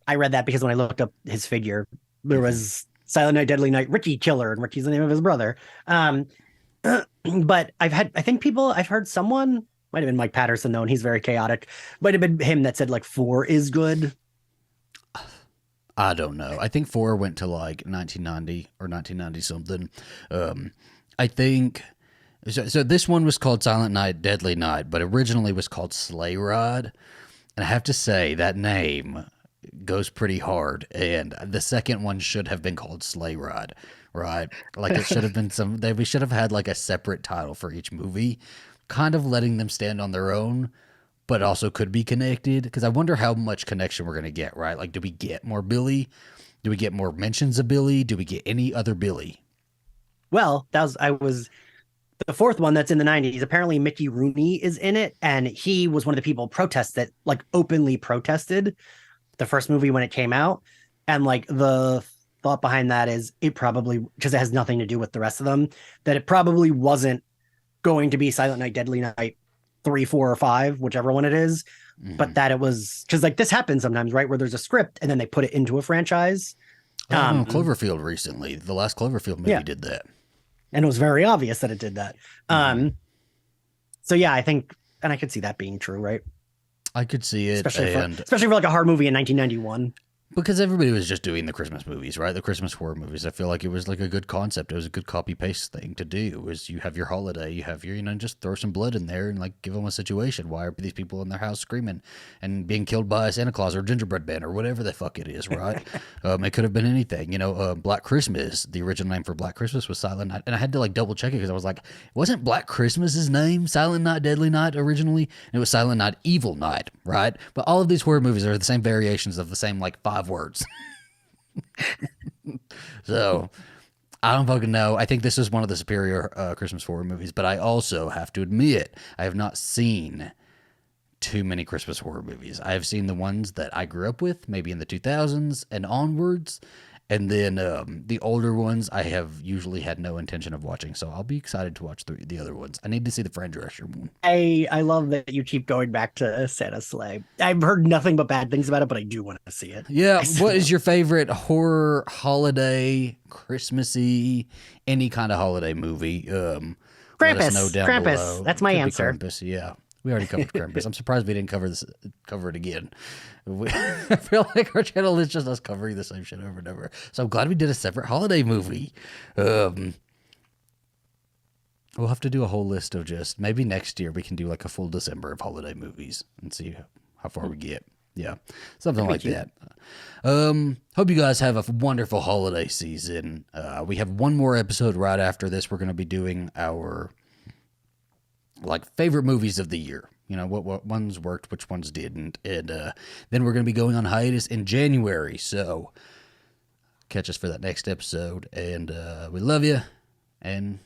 I read that because when I looked up his figure, there Hmm. was Silent Night, Deadly Night, Ricky Killer, and Ricky's the name of his brother. Um, but I think I've heard someone, might have been Mike Patterson though, and he's very chaotic. Might have been him that said like 4 is good. I don't know. I think 4 went to like 1990 or 1990 something. Um, I think so. This one was called Silent Night, Deadly Night, but originally was called Sleigh Ride. And I have to say that name goes pretty hard. And the second one should have been called Sleigh Ride, right? Like it should have been we should have had like a separate title for each movie, kind of letting them stand on their own, but also could be connected. Because I wonder how much connection we're going to get, right? Like, do we get more Billy? Do we get more mentions of Billy? Do we get any other Billy? Well, I was the fourth one that's in the 90s. Apparently, Mickey Rooney is in it, and he was one of the people protest that like openly protested the first movie when it came out. And like the thought behind that is it probably because it has nothing to do with the rest of them, that it probably wasn't going to be Silent Night, Deadly Night 3, 4, or 5, whichever one it is, but Hmm. that it was because like this happens sometimes, right? Where there's a script and then they put it into a franchise. That happened on Um, Cloverfield recently. The last Cloverfield movie yeah, did that. and it was very obvious that it did that. Hmm. Um, so yeah, I think, and I could see that being true, right? I could see it, and Especially for like a horror movie in 1991. because everybody was just doing the Christmas movies, right? The Christmas horror movies. I feel like it was like a good concept. It was a good copy paste thing to do. Was you have your holiday, you have your just throw some blood in there and like give them a situation. Why are these people in their house screaming and being killed by a Santa Claus or gingerbread man or whatever the fuck it is, right? It could have been anything. Black Christmas. The original name for Black Christmas was Silent Night, and I had to like double check it because I was like, wasn't Black Christmas's name Silent Night, Deadly Night originally? And it was Silent Night, Evil Night, right? But all of these horror movies are the same variations of the same like 5 words. So I don't fucking know. I think this is one of the superior Christmas horror movies, but I also have to admit I have not seen too many Christmas horror movies. I have seen the ones that I grew up with, maybe in the 2000s and onwards. And then the older ones, I have usually had no intention of watching. So I'll be excited to watch the other ones. I need to see the Fran Drescher one. I love that you keep going back to Santa's Sleigh. I've heard nothing but bad things about it, but I do want to see it. Yeah. I still What is don't. your favorite horror, holiday, Christmassy, any kind of holiday movie? Let us know Krampus. down Krampus. below. That's my Could be answer. Krampus. Yeah. We already covered Krampus. I'm surprised we didn't cover it again. I feel like our channel is just us covering the same shit over and over. So I'm glad we did a separate holiday movie. Um, we'll have to do a whole list of just maybe next year we can do like a full December of holiday movies and see how far we get. Yeah, something That'd be like cute. that. Hope you guys have a wonderful holiday season. We have one more episode right after this. We're going to be doing our like favorite movies of the year. What ones worked, which ones didn't, and then we're going to be going on hiatus in January. So catch us for that next episode, and we love you, and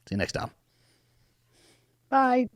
see you next time. Bye.